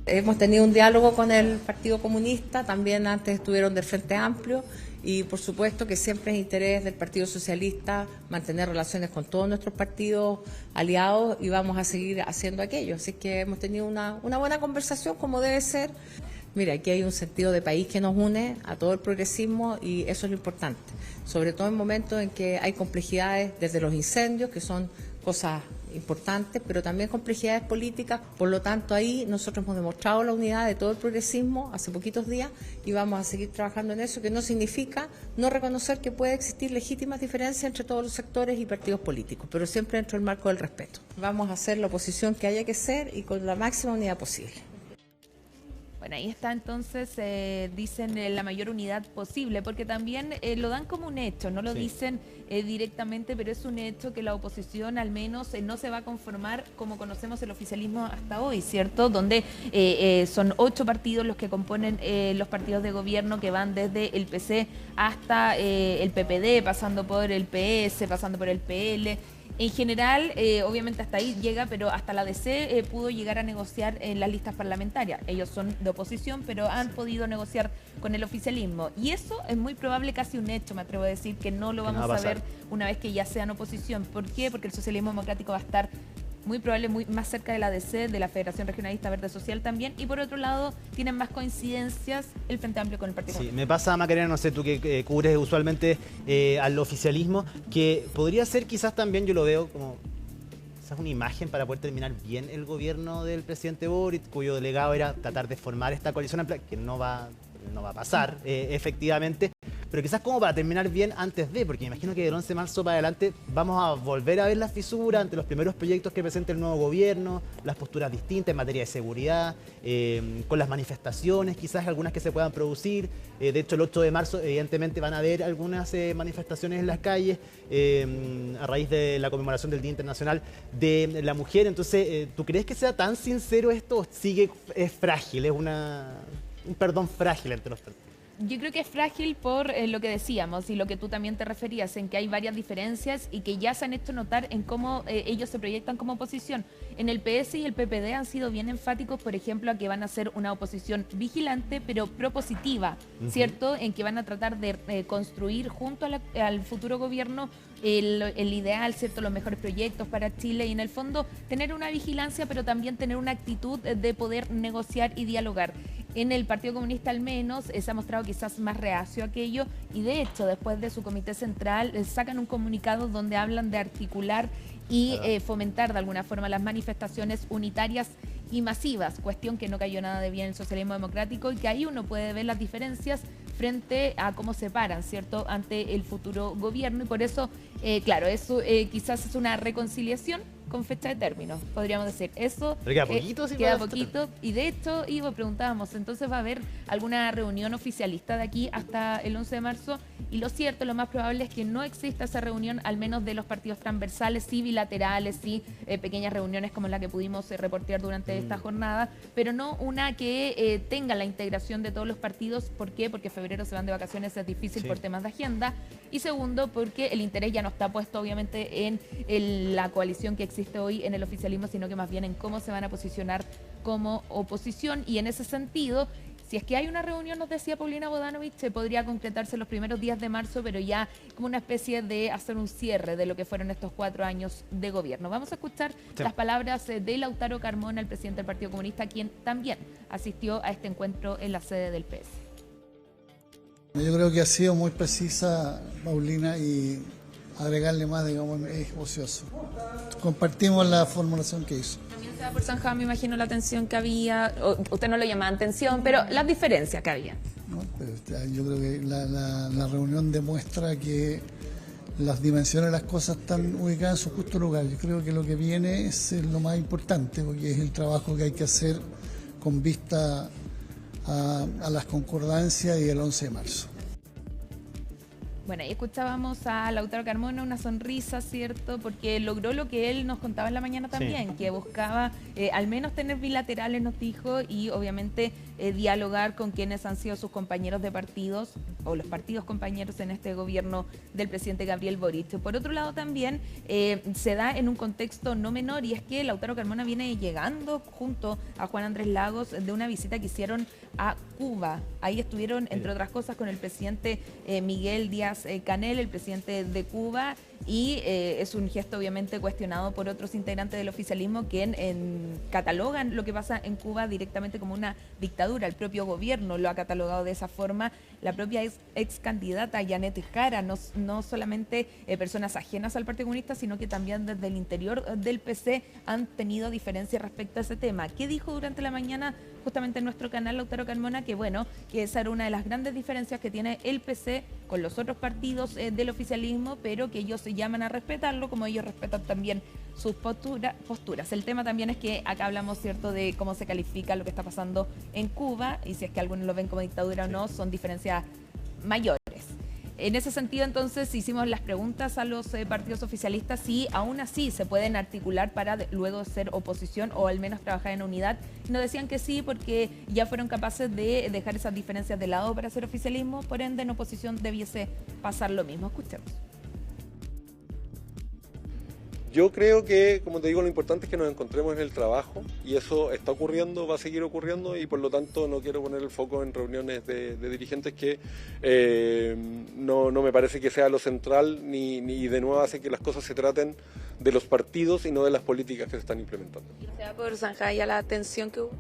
Hemos tenido un diálogo con el Partido Comunista, también antes estuvieron del Frente Amplio, y por supuesto que siempre es interés del Partido Socialista mantener relaciones con todos nuestros partidos aliados y vamos a seguir haciendo aquello. Así que hemos tenido una buena conversación como debe ser. Mira, aquí hay un sentido de país que nos une a todo el progresismo y eso es lo importante, sobre todo en momentos en que hay complejidades desde los incendios, que son cosas importantes, pero también complejidades políticas. Por lo tanto, ahí nosotros hemos demostrado la unidad de todo el progresismo hace poquitos días y vamos a seguir trabajando en eso, que no significa no reconocer que puede existir legítimas diferencias entre todos los sectores y partidos políticos, pero siempre dentro del marco del respeto. Vamos a hacer la oposición que haya que ser y con la máxima unidad posible. Bueno, ahí está entonces, dicen la mayor unidad posible, porque también lo dan como un hecho, no lo dicen directamente, pero es un hecho que la oposición al menos no se va a conformar como conocemos el oficialismo hasta hoy, ¿cierto? Donde son 8 partidos los que componen los partidos de gobierno, que van desde el PC hasta el PPD, pasando por el PS, pasando por el PL. En general, obviamente hasta ahí llega, pero hasta la DC pudo llegar a negociar en las listas parlamentarias. Ellos son de oposición, pero han podido negociar con el oficialismo. Y eso es muy probable, casi un hecho, me atrevo a decir, que no lo vamos a ver una vez que ya sean oposición. ¿Por qué? Porque el socialismo democrático va a estar muy probable, muy más cerca de la DC, de la Federación Regionalista Verde Social también, y por otro lado tienen más coincidencias el Frente Amplio con el Partido Comunista. Me pasa, Macarena, no sé, tú que cubres usualmente al oficialismo, que podría ser quizás también, yo lo veo como quizás una imagen para poder terminar bien el gobierno del presidente Boric, cuyo delegado era tratar de formar esta coalición amplia, que no va a pasar, efectivamente, pero quizás como para terminar bien antes de, porque me imagino que del 11 de marzo para adelante vamos a volver a ver las fisuras ante los primeros proyectos que presente el nuevo gobierno, las posturas distintas en materia de seguridad, con las manifestaciones, quizás algunas que se puedan producir. De hecho, el 8 de marzo evidentemente van a haber algunas manifestaciones en las calles a raíz de la conmemoración del Día Internacional de la Mujer. Entonces, ¿tú crees que sea tan sincero esto o es frágil, es un perdón frágil entre los partidos? Yo creo que es frágil por lo que decíamos y lo que tú también te referías, en que hay varias diferencias y que ya se han hecho notar en cómo ellos se proyectan como oposición. En el PS y el PPD han sido bien enfáticos, por ejemplo, a que van a ser una oposición vigilante, pero propositiva, ¿cierto? En que van a tratar de construir junto al futuro gobierno el ideal, ¿cierto? Los mejores proyectos para Chile y en el fondo tener una vigilancia, pero también tener una actitud de poder negociar y dialogar. En el Partido Comunista al menos se ha mostrado quizás más reacio a aquello y de hecho después de su comité central sacan un comunicado donde hablan de articular y fomentar de alguna forma las manifestaciones unitarias y masivas, cuestión que no cayó nada de bien en el socialismo democrático y que ahí uno puede ver las diferencias frente a cómo se paran, ¿cierto?, ante el futuro gobierno y por eso, claro, eso quizás es una reconciliación con fecha de término, podríamos decir. Eso pero queda poquito, sí, queda poquito. Y de hecho, Ivo, preguntábamos, entonces va a haber alguna reunión oficialista de aquí hasta el 11 de marzo y lo cierto, lo más probable es que no exista esa reunión, al menos de los partidos transversales, sí bilaterales, sí pequeñas reuniones como la que pudimos reportear durante esta jornada, pero no una que tenga la integración de todos los partidos. ¿Por qué? Porque en febrero se van de vacaciones, es difícil por temas de agenda. Y segundo, porque el interés ya no está puesto obviamente en la coalición que existe hoy en el oficialismo, sino que más bien en cómo se van a posicionar como oposición. Y en ese sentido, si es que hay una reunión, nos decía Paulina Bodanovich, se podría concretarse los primeros días de marzo, pero ya como una especie de hacer un cierre de lo que fueron estos 4 años de gobierno. Vamos a escuchar las palabras de Lautaro Carmona, el presidente del Partido Comunista, quien también asistió a este encuentro en la sede del PS. Yo creo que ha sido muy precisa, Paulina, y agregarle más, digamos, es ocioso. Compartimos la formulación que hizo. También se da por zanjada, me imagino, la tensión que había, usted no lo llamaban tensión, pero las diferencias que había. No, pero yo creo que la reunión demuestra que las dimensiones de las cosas están ubicadas en su justo lugar. Yo creo que lo que viene es lo más importante, porque es el trabajo que hay que hacer con vista a las concordancias y el 11 de marzo. Bueno, y escuchábamos a Lautaro Carmona, una sonrisa, ¿cierto? Porque logró lo que él nos contaba en la mañana también, que buscaba al menos tener bilaterales, nos dijo, y obviamente dialogar con quienes han sido sus compañeros de partidos, o los partidos compañeros en este gobierno del presidente Gabriel Boric. Por otro lado también se da en un contexto no menor, y es que Lautaro Carmona viene llegando junto a Juan Andrés Lagos de una visita que hicieron a Cuba. Ahí estuvieron, entre otras cosas, con el presidente Miguel Díaz-Canel, el presidente de Cuba, y es un gesto obviamente cuestionado por otros integrantes del oficialismo que catalogan lo que pasa en Cuba directamente como una dictadura. El propio gobierno lo ha catalogado de esa forma. La propia ex candidata Janet Jara, no solamente personas ajenas al Partido Comunista, sino que también desde el interior del PC han tenido diferencias respecto a ese tema. ¿Qué dijo durante la mañana justamente en nuestro canal Lautaro Carmona? Que bueno, que esa era una de las grandes diferencias que tiene el PC con los otros partidos del oficialismo, pero que ellos se llaman a respetarlo como ellos respetan también sus posturas. El tema también es que acá hablamos, ¿cierto?, de cómo se califica lo que está pasando en Cuba y si es que algunos lo ven como dictadura o no, son diferencias mayores. En ese sentido, entonces, hicimos las preguntas a los partidos oficialistas si aún así se pueden articular para luego ser oposición o al menos trabajar en unidad. Y nos decían que sí, porque ya fueron capaces de dejar esas diferencias de lado para hacer oficialismo, por ende en oposición debiese pasar lo mismo. Escuchemos. Yo creo que, como te digo, lo importante es que nos encontremos en el trabajo y eso está ocurriendo, va a seguir ocurriendo y por lo tanto no quiero poner el foco en reuniones de dirigentes que no me parece que sea lo central ni de nuevo hace que las cosas se traten de los partidos y no de las políticas que se están implementando. ¿Se va por zanjar ya la tensión que hubo?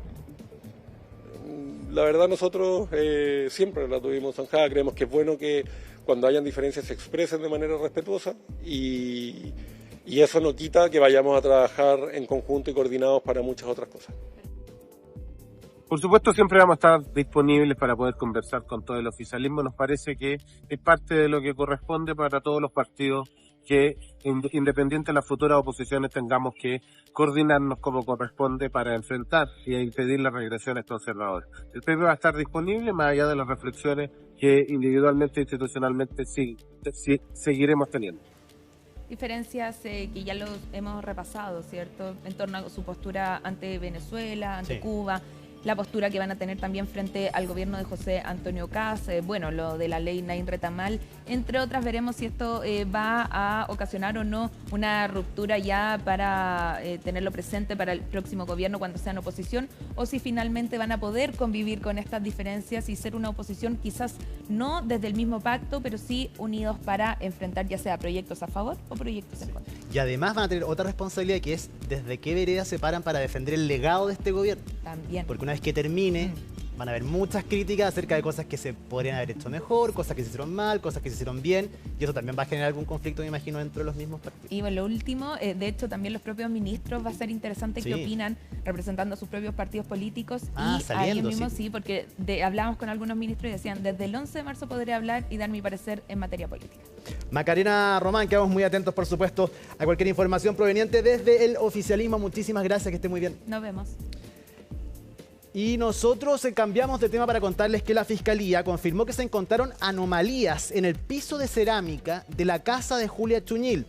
La verdad nosotros siempre la tuvimos zanjada, creemos que es bueno que cuando hayan diferencias se expresen de manera respetuosa y Y eso no quita que vayamos a trabajar en conjunto y coordinados para muchas otras cosas. Por supuesto, siempre vamos a estar disponibles para poder conversar con todo el oficialismo. Nos parece que es parte de lo que corresponde para todos los partidos que, independiente de las futuras oposiciones, tengamos que coordinarnos como corresponde para enfrentar y impedir las regresiones conservadoras. El PP va a estar disponible más allá de las reflexiones que individualmente e institucionalmente seguiremos teniendo. Diferencias que ya los hemos repasado, ¿cierto? En torno a su postura ante Venezuela, ante Cuba, la postura que van a tener también frente al gobierno de José Antonio Kast, bueno, lo de la ley Nain Retamal, entre otras. Veremos si esto va a ocasionar o no una ruptura ya para tenerlo presente para el próximo gobierno cuando sean oposición, o si finalmente van a poder convivir con estas diferencias y ser una oposición quizás no desde el mismo pacto, pero sí unidos para enfrentar ya sea proyectos a favor o proyectos en contra. Y además van a tener otra responsabilidad, que es desde qué vereda se paran para defender el legado de este gobierno. También. Porque una vez que termine, van a haber muchas críticas acerca de cosas que se podrían haber hecho mejor, cosas que se hicieron mal, cosas que se hicieron bien, y eso también va a generar algún conflicto, me imagino, dentro de los mismos partidos. Y bueno, lo último, de hecho, también los propios ministros, va a ser interesante qué opinan, representando a sus propios partidos políticos. Y ahí mismo sí, porque hablamos con algunos ministros y decían, desde el 11 de marzo podré hablar y dar mi parecer en materia política. Macarena Román, quedamos muy atentos, por supuesto, a cualquier información proveniente desde el oficialismo. Muchísimas gracias, que esté muy bien. Nos vemos. Y nosotros cambiamos de tema para contarles que la Fiscalía confirmó que se encontraron anomalías en el piso de cerámica de la casa de Julia Chuñil.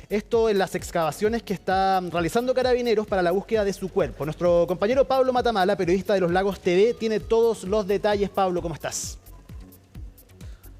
Esto en las excavaciones que están realizando Carabineros para la búsqueda de su cuerpo. Nuestro compañero Pablo Matamala, periodista de Los Lagos TV, tiene todos los detalles. Pablo, ¿cómo estás?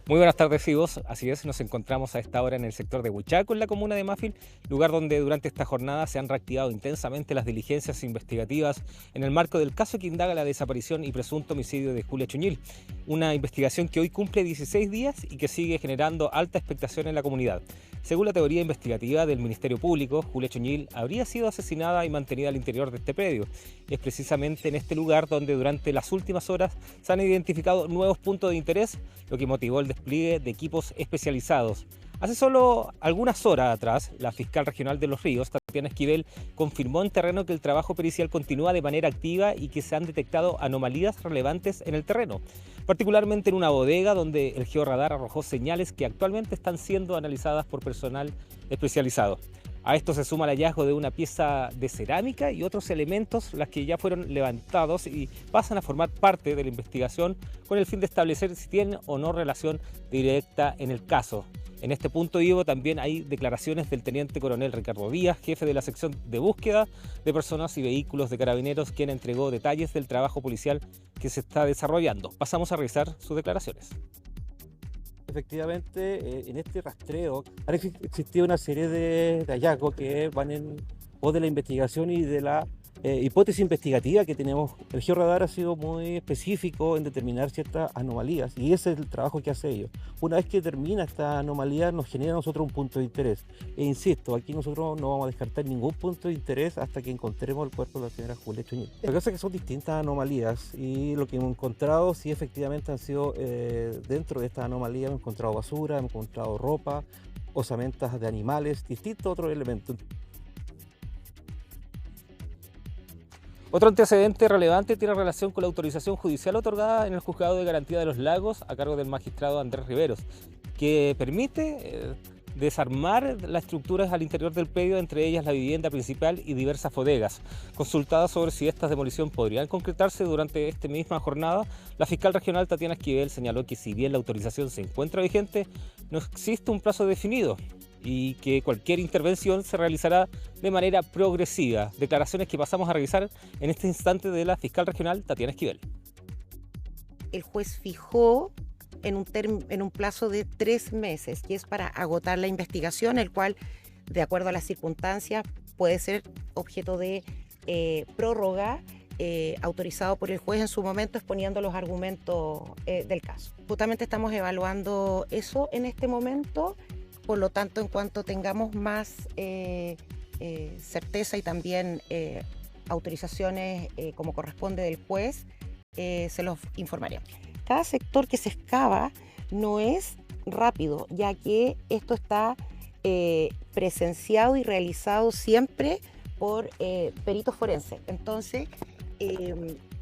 Muy buenas tardes, Fibos. Así es, nos encontramos a esta hora en el sector de Huichaco, en la comuna de Mafil, lugar donde durante esta jornada se han reactivado intensamente las diligencias investigativas en el marco del caso que indaga la desaparición y presunto homicidio de Julia Chuñil. Una investigación que hoy cumple 16 días y que sigue generando alta expectación en la comunidad. Según la teoría investigativa del Ministerio Público, Julia Chuñil habría sido asesinada y mantenida al interior de este predio. Es precisamente en este lugar donde durante las últimas horas se han identificado nuevos puntos de interés, lo que motivó el despliegue de equipos especializados. Hace solo algunas horas atrás, la fiscal regional de Los Ríos, Tatiana Esquivel, confirmó en terreno que el trabajo pericial continúa de manera activa y que se han detectado anomalías relevantes en el terreno, particularmente en una bodega donde el georradar arrojó señales que actualmente están siendo analizadas por personal especializado. A esto se suma el hallazgo de una pieza de cerámica y otros elementos, las que ya fueron levantados y pasan a formar parte de la investigación con el fin de establecer si tienen o no relación directa en el caso. En este punto, Ivo, también hay declaraciones del teniente coronel Ricardo Díaz, jefe de la sección de búsqueda de personas y vehículos de Carabineros, quien entregó detalles del trabajo policial que se está desarrollando. Pasamos a revisar sus declaraciones. Efectivamente, en este rastreo ha existido una serie de hallazgos que van en pos de la investigación y de la hipótesis investigativa que tenemos. El georradar ha sido muy específico en determinar ciertas anomalías y ese es el trabajo que hace ellos. Una vez que termina esta anomalía nos genera a nosotros un punto de interés. E insisto, aquí nosotros no vamos a descartar ningún punto de interés hasta que encontremos el cuerpo de la señora Julia Chuñil. Lo que pasa es que son distintas anomalías y lo que hemos encontrado sí efectivamente han sido dentro de esta anomalía hemos encontrado basura, hemos encontrado ropa, osamentas de animales, distintos otros elementos. Otro antecedente relevante tiene relación con la autorización judicial otorgada en el Juzgado de Garantía de los Lagos a cargo del magistrado Andrés Riveros, que permite desarmar las estructuras al interior del predio, entre ellas la vivienda principal y diversas bodegas. Consultada sobre si estas demoliciones podrían concretarse durante esta misma jornada, la fiscal regional Tatiana Esquivel señaló que si bien la autorización se encuentra vigente, no existe un plazo definido y que cualquier intervención se realizará de manera progresiva. Declaraciones que pasamos a revisar en este instante de la fiscal regional Tatiana Esquivel. El juez fijó en un plazo de 3 meses, que es para agotar la investigación, el cual, de acuerdo a las circunstancias, puede ser objeto de prórroga, autorizado por el juez en su momento, exponiendo los argumentos del caso. Justamente estamos evaluando eso en este momento. Por lo tanto, en cuanto tengamos más certeza y también autorizaciones como corresponde del juez, se los informaremos. Cada sector que se excava no es rápido, ya que esto está presenciado y realizado siempre por peritos forenses. Entonces,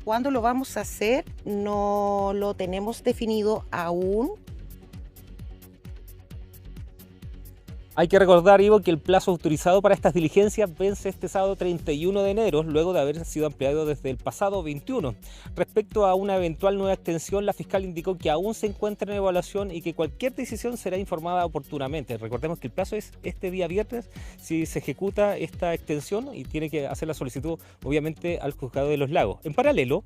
¿cuándo lo vamos a hacer? No lo tenemos definido aún. Hay que recordar, Ivo, que el plazo autorizado para estas diligencias vence este sábado 31 de enero, luego de haber sido ampliado desde el pasado 21. Respecto a una eventual nueva extensión, la fiscal indicó que aún se encuentra en evaluación y que cualquier decisión será informada oportunamente. Recordemos que el plazo es este día viernes, si se ejecuta esta extensión, y tiene que hacer la solicitud, obviamente, al Juzgado de los Lagos. En paralelo,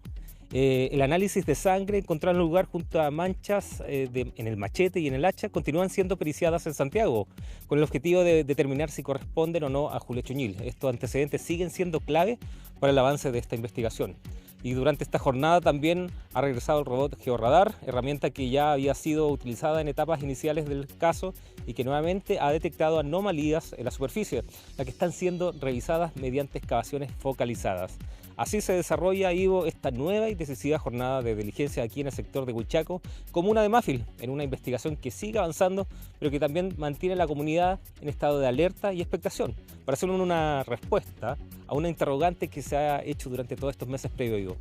el análisis de sangre encontrado en el lugar junto a manchas en el machete y en el hacha continúan siendo periciadas en Santiago, con el objetivo de determinar si corresponden o no a Julia Chuñil. Estos antecedentes siguen siendo clave para el avance de esta investigación. Y durante esta jornada también ha regresado el robot Georradar, herramienta que ya había sido utilizada en etapas iniciales del caso y que nuevamente ha detectado anomalías en la superficie, las que están siendo revisadas mediante excavaciones focalizadas. Así se desarrolla, Ivo, esta nueva y decisiva jornada de diligencia aquí en el sector de Huichaco, comuna de Mafil, en una investigación que sigue avanzando, pero que también mantiene a la comunidad en estado de alerta y expectación, para hacer una respuesta a una interrogante que se ha hecho durante todos estos meses previos, Ivo.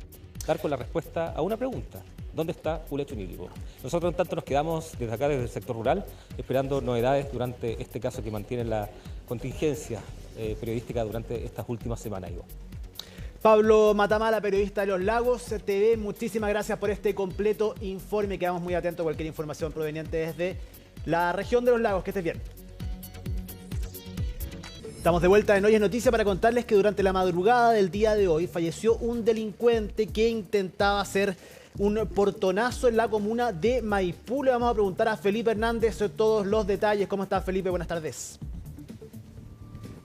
Dar con la respuesta a una pregunta: ¿dónde está Julia Chuñil, Ivo? Nosotros, en tanto, nos quedamos desde acá, desde el sector rural, esperando novedades durante este caso que mantiene la contingencia periodística durante estas últimas semanas, Ivo. Pablo Matamala, periodista de Los Lagos TV, muchísimas gracias por este completo informe. Quedamos muy atentos a cualquier información proveniente desde la región de Los Lagos. Que estés bien. Estamos de vuelta en Hoy es Noticia para contarles que durante la madrugada del día de hoy falleció un delincuente que intentaba hacer un portonazo en la comuna de Maipú. Le vamos a preguntar a Felipe Hernández todos los detalles. ¿Cómo está, Felipe? Buenas tardes.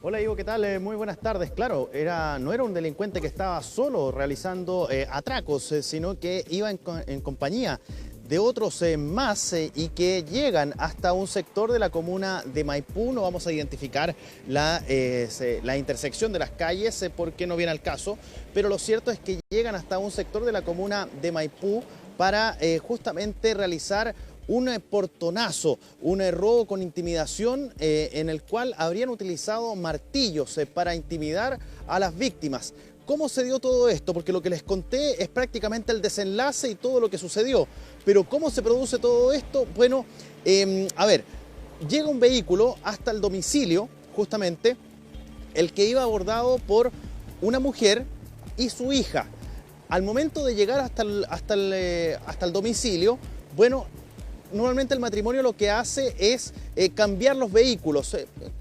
Hola, Ivo, ¿qué tal? Muy buenas tardes. Claro, no era un delincuente que estaba solo realizando atracos, sino que iba en compañía de otros más y que llegan hasta un sector de la comuna de Maipú. No vamos a identificar la intersección de las calles porque no viene al caso, pero lo cierto es que llegan hasta un sector de la comuna de Maipú para justamente realizar un portonazo, un robo con intimidación en el cual habrían utilizado martillos para intimidar a las víctimas. ¿Cómo se dio todo esto? Porque lo que les conté es prácticamente el desenlace y todo lo que sucedió. Pero ¿cómo se produce todo esto? Bueno, a ver, llega un vehículo hasta el domicilio, justamente, el que iba abordado por una mujer y su hija. Al momento de llegar hasta el domicilio, bueno, normalmente el matrimonio lo que hace es cambiar los vehículos,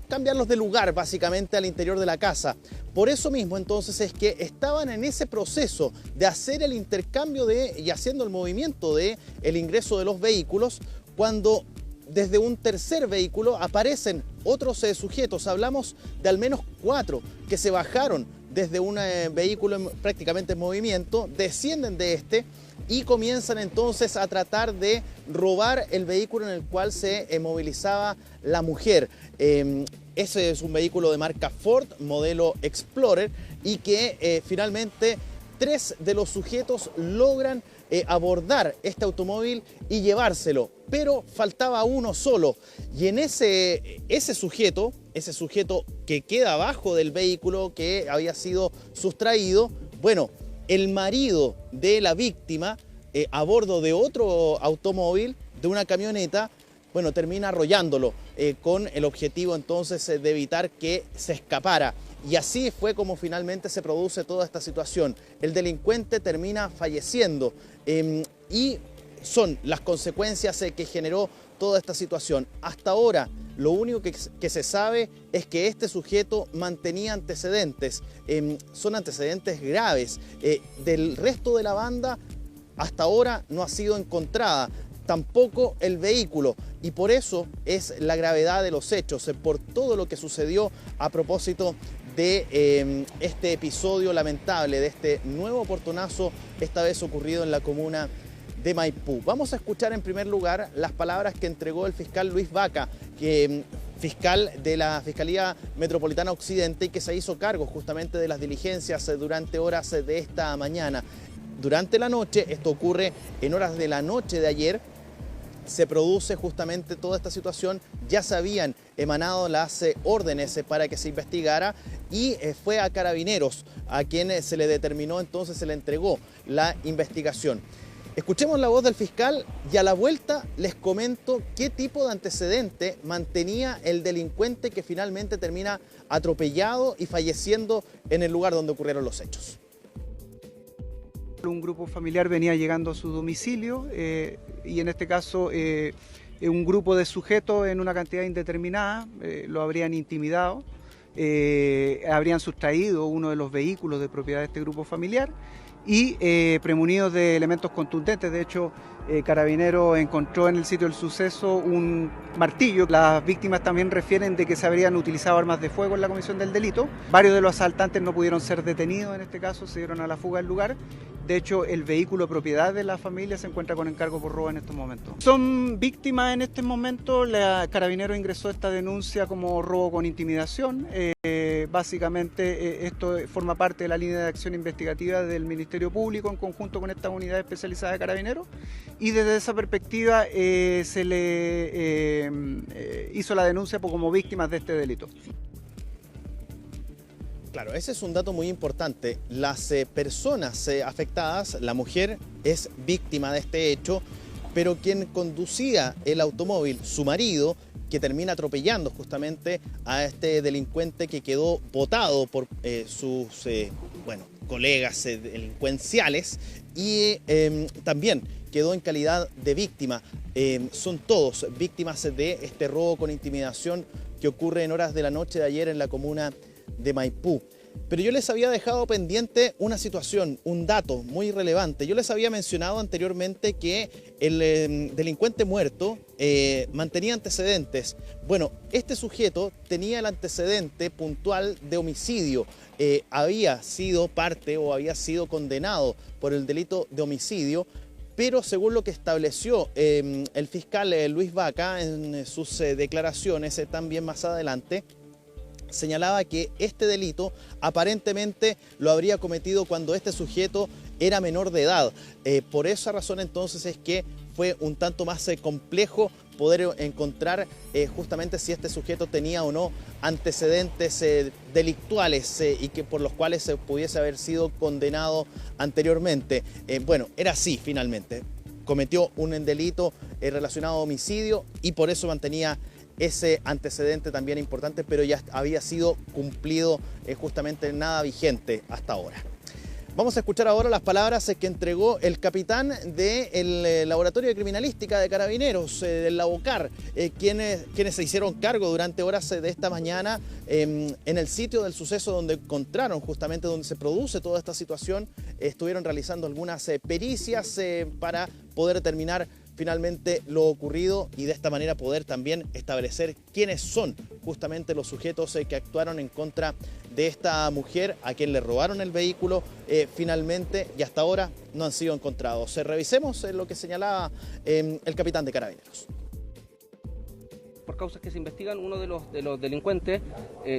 cambiarlos de lugar básicamente al interior de la casa. Por eso mismo entonces es que estaban en ese proceso de hacer el intercambio y haciendo el movimiento de el ingreso de los vehículos, cuando desde un tercer vehículo aparecen otros sujetos. Hablamos de al menos 4 que se bajaron desde un vehículo prácticamente en movimiento, descienden de este y comienzan entonces a tratar de robar el vehículo en el cual se movilizaba la mujer. Ese es un vehículo de marca Ford, modelo Explorer, y que finalmente 3 de los sujetos logran abordar este automóvil y llevárselo, pero faltaba uno solo. Y en ese sujeto que queda abajo del vehículo que había sido sustraído, bueno, el marido de la víctima, a bordo de otro automóvil, de una camioneta, bueno, termina arrollándolo con el objetivo entonces de evitar que se escapara. Y así fue como finalmente se produce toda esta situación. El delincuente termina falleciendo y son las consecuencias que generó toda esta situación. Hasta ahora, lo único que se sabe es que este sujeto mantenía antecedentes, son antecedentes graves. Del resto de la banda, hasta ahora no ha sido encontrada, tampoco el vehículo, y por eso es la gravedad de los hechos, por todo lo que sucedió a propósito de este episodio lamentable, de este nuevo portonazo, esta vez ocurrido en la comuna de Maipú. Vamos a escuchar en primer lugar las palabras que entregó el fiscal Luis Vaca, fiscal de la Fiscalía Metropolitana Occidente, y que se hizo cargo justamente de las diligencias durante horas de esta mañana. Durante la noche, esto ocurre en horas de la noche de ayer, se produce justamente toda esta situación, ya se habían emanado las órdenes para que se investigara y fue a Carabineros a quien se le determinó, entonces se le entregó la investigación. Escuchemos la voz del fiscal y a la vuelta les comento qué tipo de antecedente mantenía el delincuente que finalmente termina atropellado y falleciendo en el lugar donde ocurrieron los hechos. Un grupo familiar venía llegando a su domicilio y en este caso un grupo de sujetos en una cantidad indeterminada lo habrían intimidado, habrían sustraído uno de los vehículos de propiedad de este grupo familiar y premunidos de elementos contundentes. De hecho, Carabineros encontró en el sitio del suceso un martillo. Las víctimas también refieren de que se habrían utilizado armas de fuego en la comisión del delito. Varios de los asaltantes no pudieron ser detenidos en este caso, se dieron a la fuga del lugar. De hecho, el vehículo propiedad de la familia se encuentra con encargo por robo en estos momentos. Son víctimas en este momento. Carabineros ingresó esta denuncia como robo con intimidación. Básicamente esto forma parte de la línea de acción investigativa del Ministerio Público en conjunto con esta unidad especializada de Carabineros y desde esa perspectiva se le hizo la denuncia como víctimas de este delito. Claro, ese es un dato muy importante. Las personas afectadas, la mujer es víctima de este hecho, pero quien conducía el automóvil, su marido, que termina atropellando justamente a este delincuente que quedó botado por sus colegas delincuenciales y también quedó en calidad de víctima. Son todos víctimas de este robo con intimidación que ocurre en horas de la noche de ayer en la comuna de Maipú. Pero yo les había dejado pendiente una situación, un dato muy relevante. Yo les había mencionado anteriormente que el delincuente muerto mantenía antecedentes. Bueno, este sujeto tenía el antecedente puntual de homicidio. Había sido parte o había sido condenado por el delito de homicidio, pero según lo que estableció el fiscal Luis Vaca en sus declaraciones también más adelante, señalaba que este delito aparentemente lo habría cometido cuando este sujeto era menor de edad. Por esa razón entonces es que fue un tanto más complejo poder encontrar justamente si este sujeto tenía o no antecedentes delictuales y que por los cuales pudiese haber sido condenado anteriormente. Bueno, era así finalmente. Cometió un delito relacionado a homicidio y por eso mantenía ese antecedente también importante, pero ya había sido cumplido justamente nada vigente hasta ahora. Vamos a escuchar ahora las palabras que entregó el capitán del Laboratorio de Criminalística de Carabineros, del Labocar, quienes se hicieron cargo durante horas de esta mañana en el sitio del suceso donde encontraron justamente donde se produce toda esta situación. Estuvieron realizando algunas pericias para poder determinar finalmente lo ocurrido y de esta manera poder también establecer quiénes son justamente los sujetos que actuaron en contra de esta mujer a quien le robaron el vehículo finalmente y hasta ahora no han sido encontrados. Revisemos lo que señalaba el capitán de Carabineros. Por causas que se investigan, uno de los delincuentes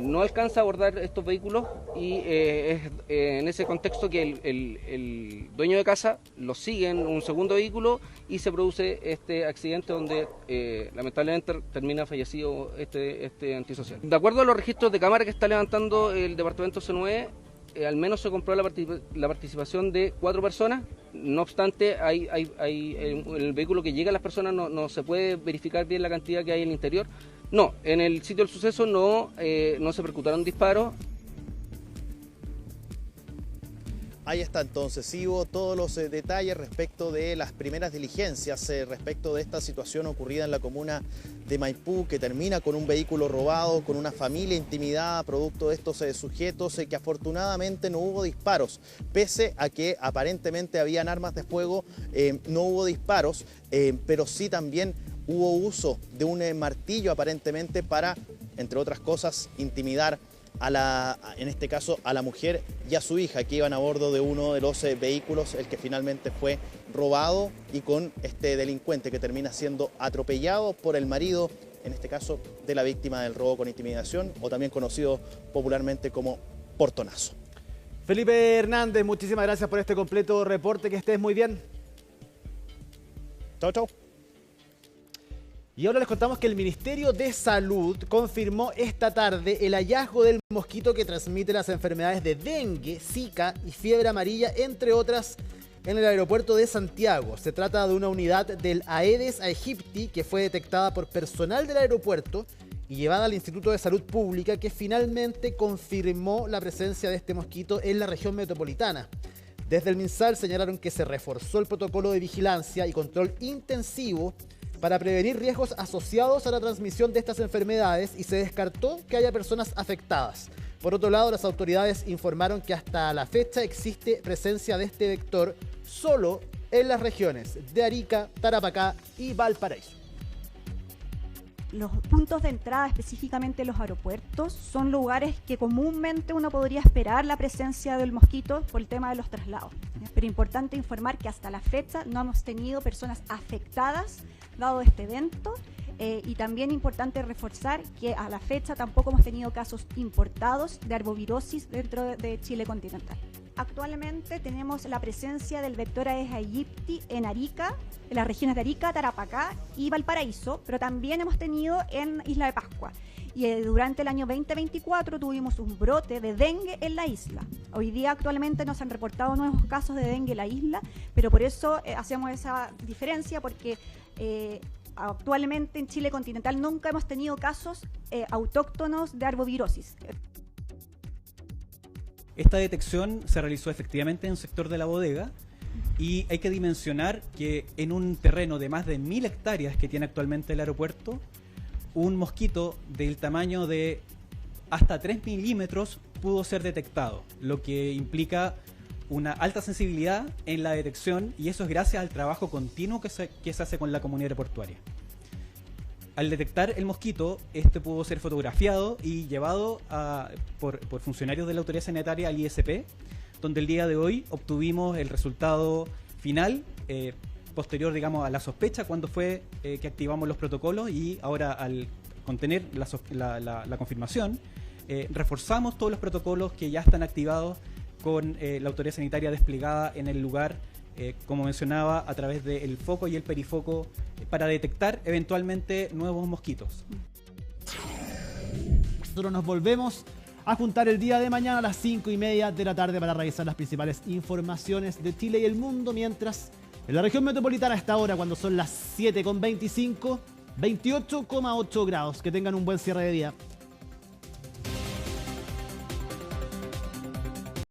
no alcanza a abordar estos vehículos y es en ese contexto que el dueño de casa lo sigue en un segundo vehículo y se produce este accidente donde lamentablemente termina fallecido este antisocial. De acuerdo a los registros de cámara que está levantando el departamento C9, al menos se comprobó la participación de 4 personas. No obstante, el vehículo que llega a las personas no se puede verificar bien la cantidad que hay en el interior. No, en el sitio del suceso no se percutaron disparos. Ahí está entonces, Ivo, todos los detalles respecto de las primeras diligencias, respecto de esta situación ocurrida en la comuna de Maipú, que termina con un vehículo robado, con una familia intimidada, producto de estos sujetos, que afortunadamente no hubo disparos. Pese a que aparentemente habían armas de fuego, no hubo disparos, pero sí también hubo uso de un martillo aparentemente para, entre otras cosas, intimidar en este caso a la mujer y a su hija que iban a bordo de uno de los vehículos, el que finalmente fue robado y con este delincuente que termina siendo atropellado por el marido, en este caso de la víctima del robo con intimidación o también conocido popularmente como portonazo. Felipe Hernández, muchísimas gracias por este completo reporte, que estés muy bien. Chao, chao. Y ahora les contamos que el Ministerio de Salud confirmó esta tarde el hallazgo del mosquito que transmite las enfermedades de dengue, zika y fiebre amarilla, entre otras, en el aeropuerto de Santiago. Se trata de una unidad del Aedes aegypti que fue detectada por personal del aeropuerto y llevada al Instituto de Salud Pública, que finalmente confirmó la presencia de este mosquito en la región metropolitana. Desde el MinSal señalaron que se reforzó el protocolo de vigilancia y control intensivo para prevenir riesgos asociados a la transmisión de estas enfermedades y se descartó que haya personas afectadas. Por otro lado, las autoridades informaron que hasta la fecha existe presencia de este vector solo en las regiones de Arica, Tarapacá y Valparaíso. Los puntos de entrada, específicamente los aeropuertos, son lugares que comúnmente uno podría esperar la presencia del mosquito por el tema de los traslados. Pero importante informar que hasta la fecha no hemos tenido personas afectadas dado este evento, y también importante reforzar que a la fecha tampoco hemos tenido casos importados de arbovirosis dentro de Chile continental. Actualmente tenemos la presencia del vector Aedes aegypti en Arica, en las regiones de Arica, Tarapacá y Valparaíso, pero también hemos tenido en Isla de Pascua. Y durante el año 2024 tuvimos un brote de dengue en la isla. Hoy día actualmente no se han reportado nuevos casos de dengue en la isla, pero por eso hacemos esa diferencia, porque actualmente en Chile continental nunca hemos tenido casos autóctonos de arbovirosis. Esta detección se realizó efectivamente en el sector de la bodega y hay que dimensionar que en un terreno de más de 1000 hectáreas que tiene actualmente el aeropuerto, un mosquito del tamaño de hasta 3 milímetros pudo ser detectado, lo que implica una alta sensibilidad en la detección, y eso es gracias al trabajo continuo que se hace con la comunidad aeroportuaria. Al detectar el mosquito, este pudo ser fotografiado y llevado por funcionarios de la autoridad sanitaria al ISP, donde el día de hoy obtuvimos el resultado final, posterior, digamos, a la sospecha, cuando fue que activamos los protocolos, y ahora al contener la confirmación, reforzamos todos los protocolos que ya están activados con la autoridad sanitaria desplegada en el lugar, como mencionaba, a través del foco y el perifoco, para detectar eventualmente nuevos mosquitos. Nosotros nos volvemos a juntar el día de mañana a las 5:30 de la tarde para revisar las principales informaciones de Chile y el mundo, mientras en la región metropolitana a esta hora, cuando son las 7:25, 28,8 grados. Que tengan un buen cierre de día.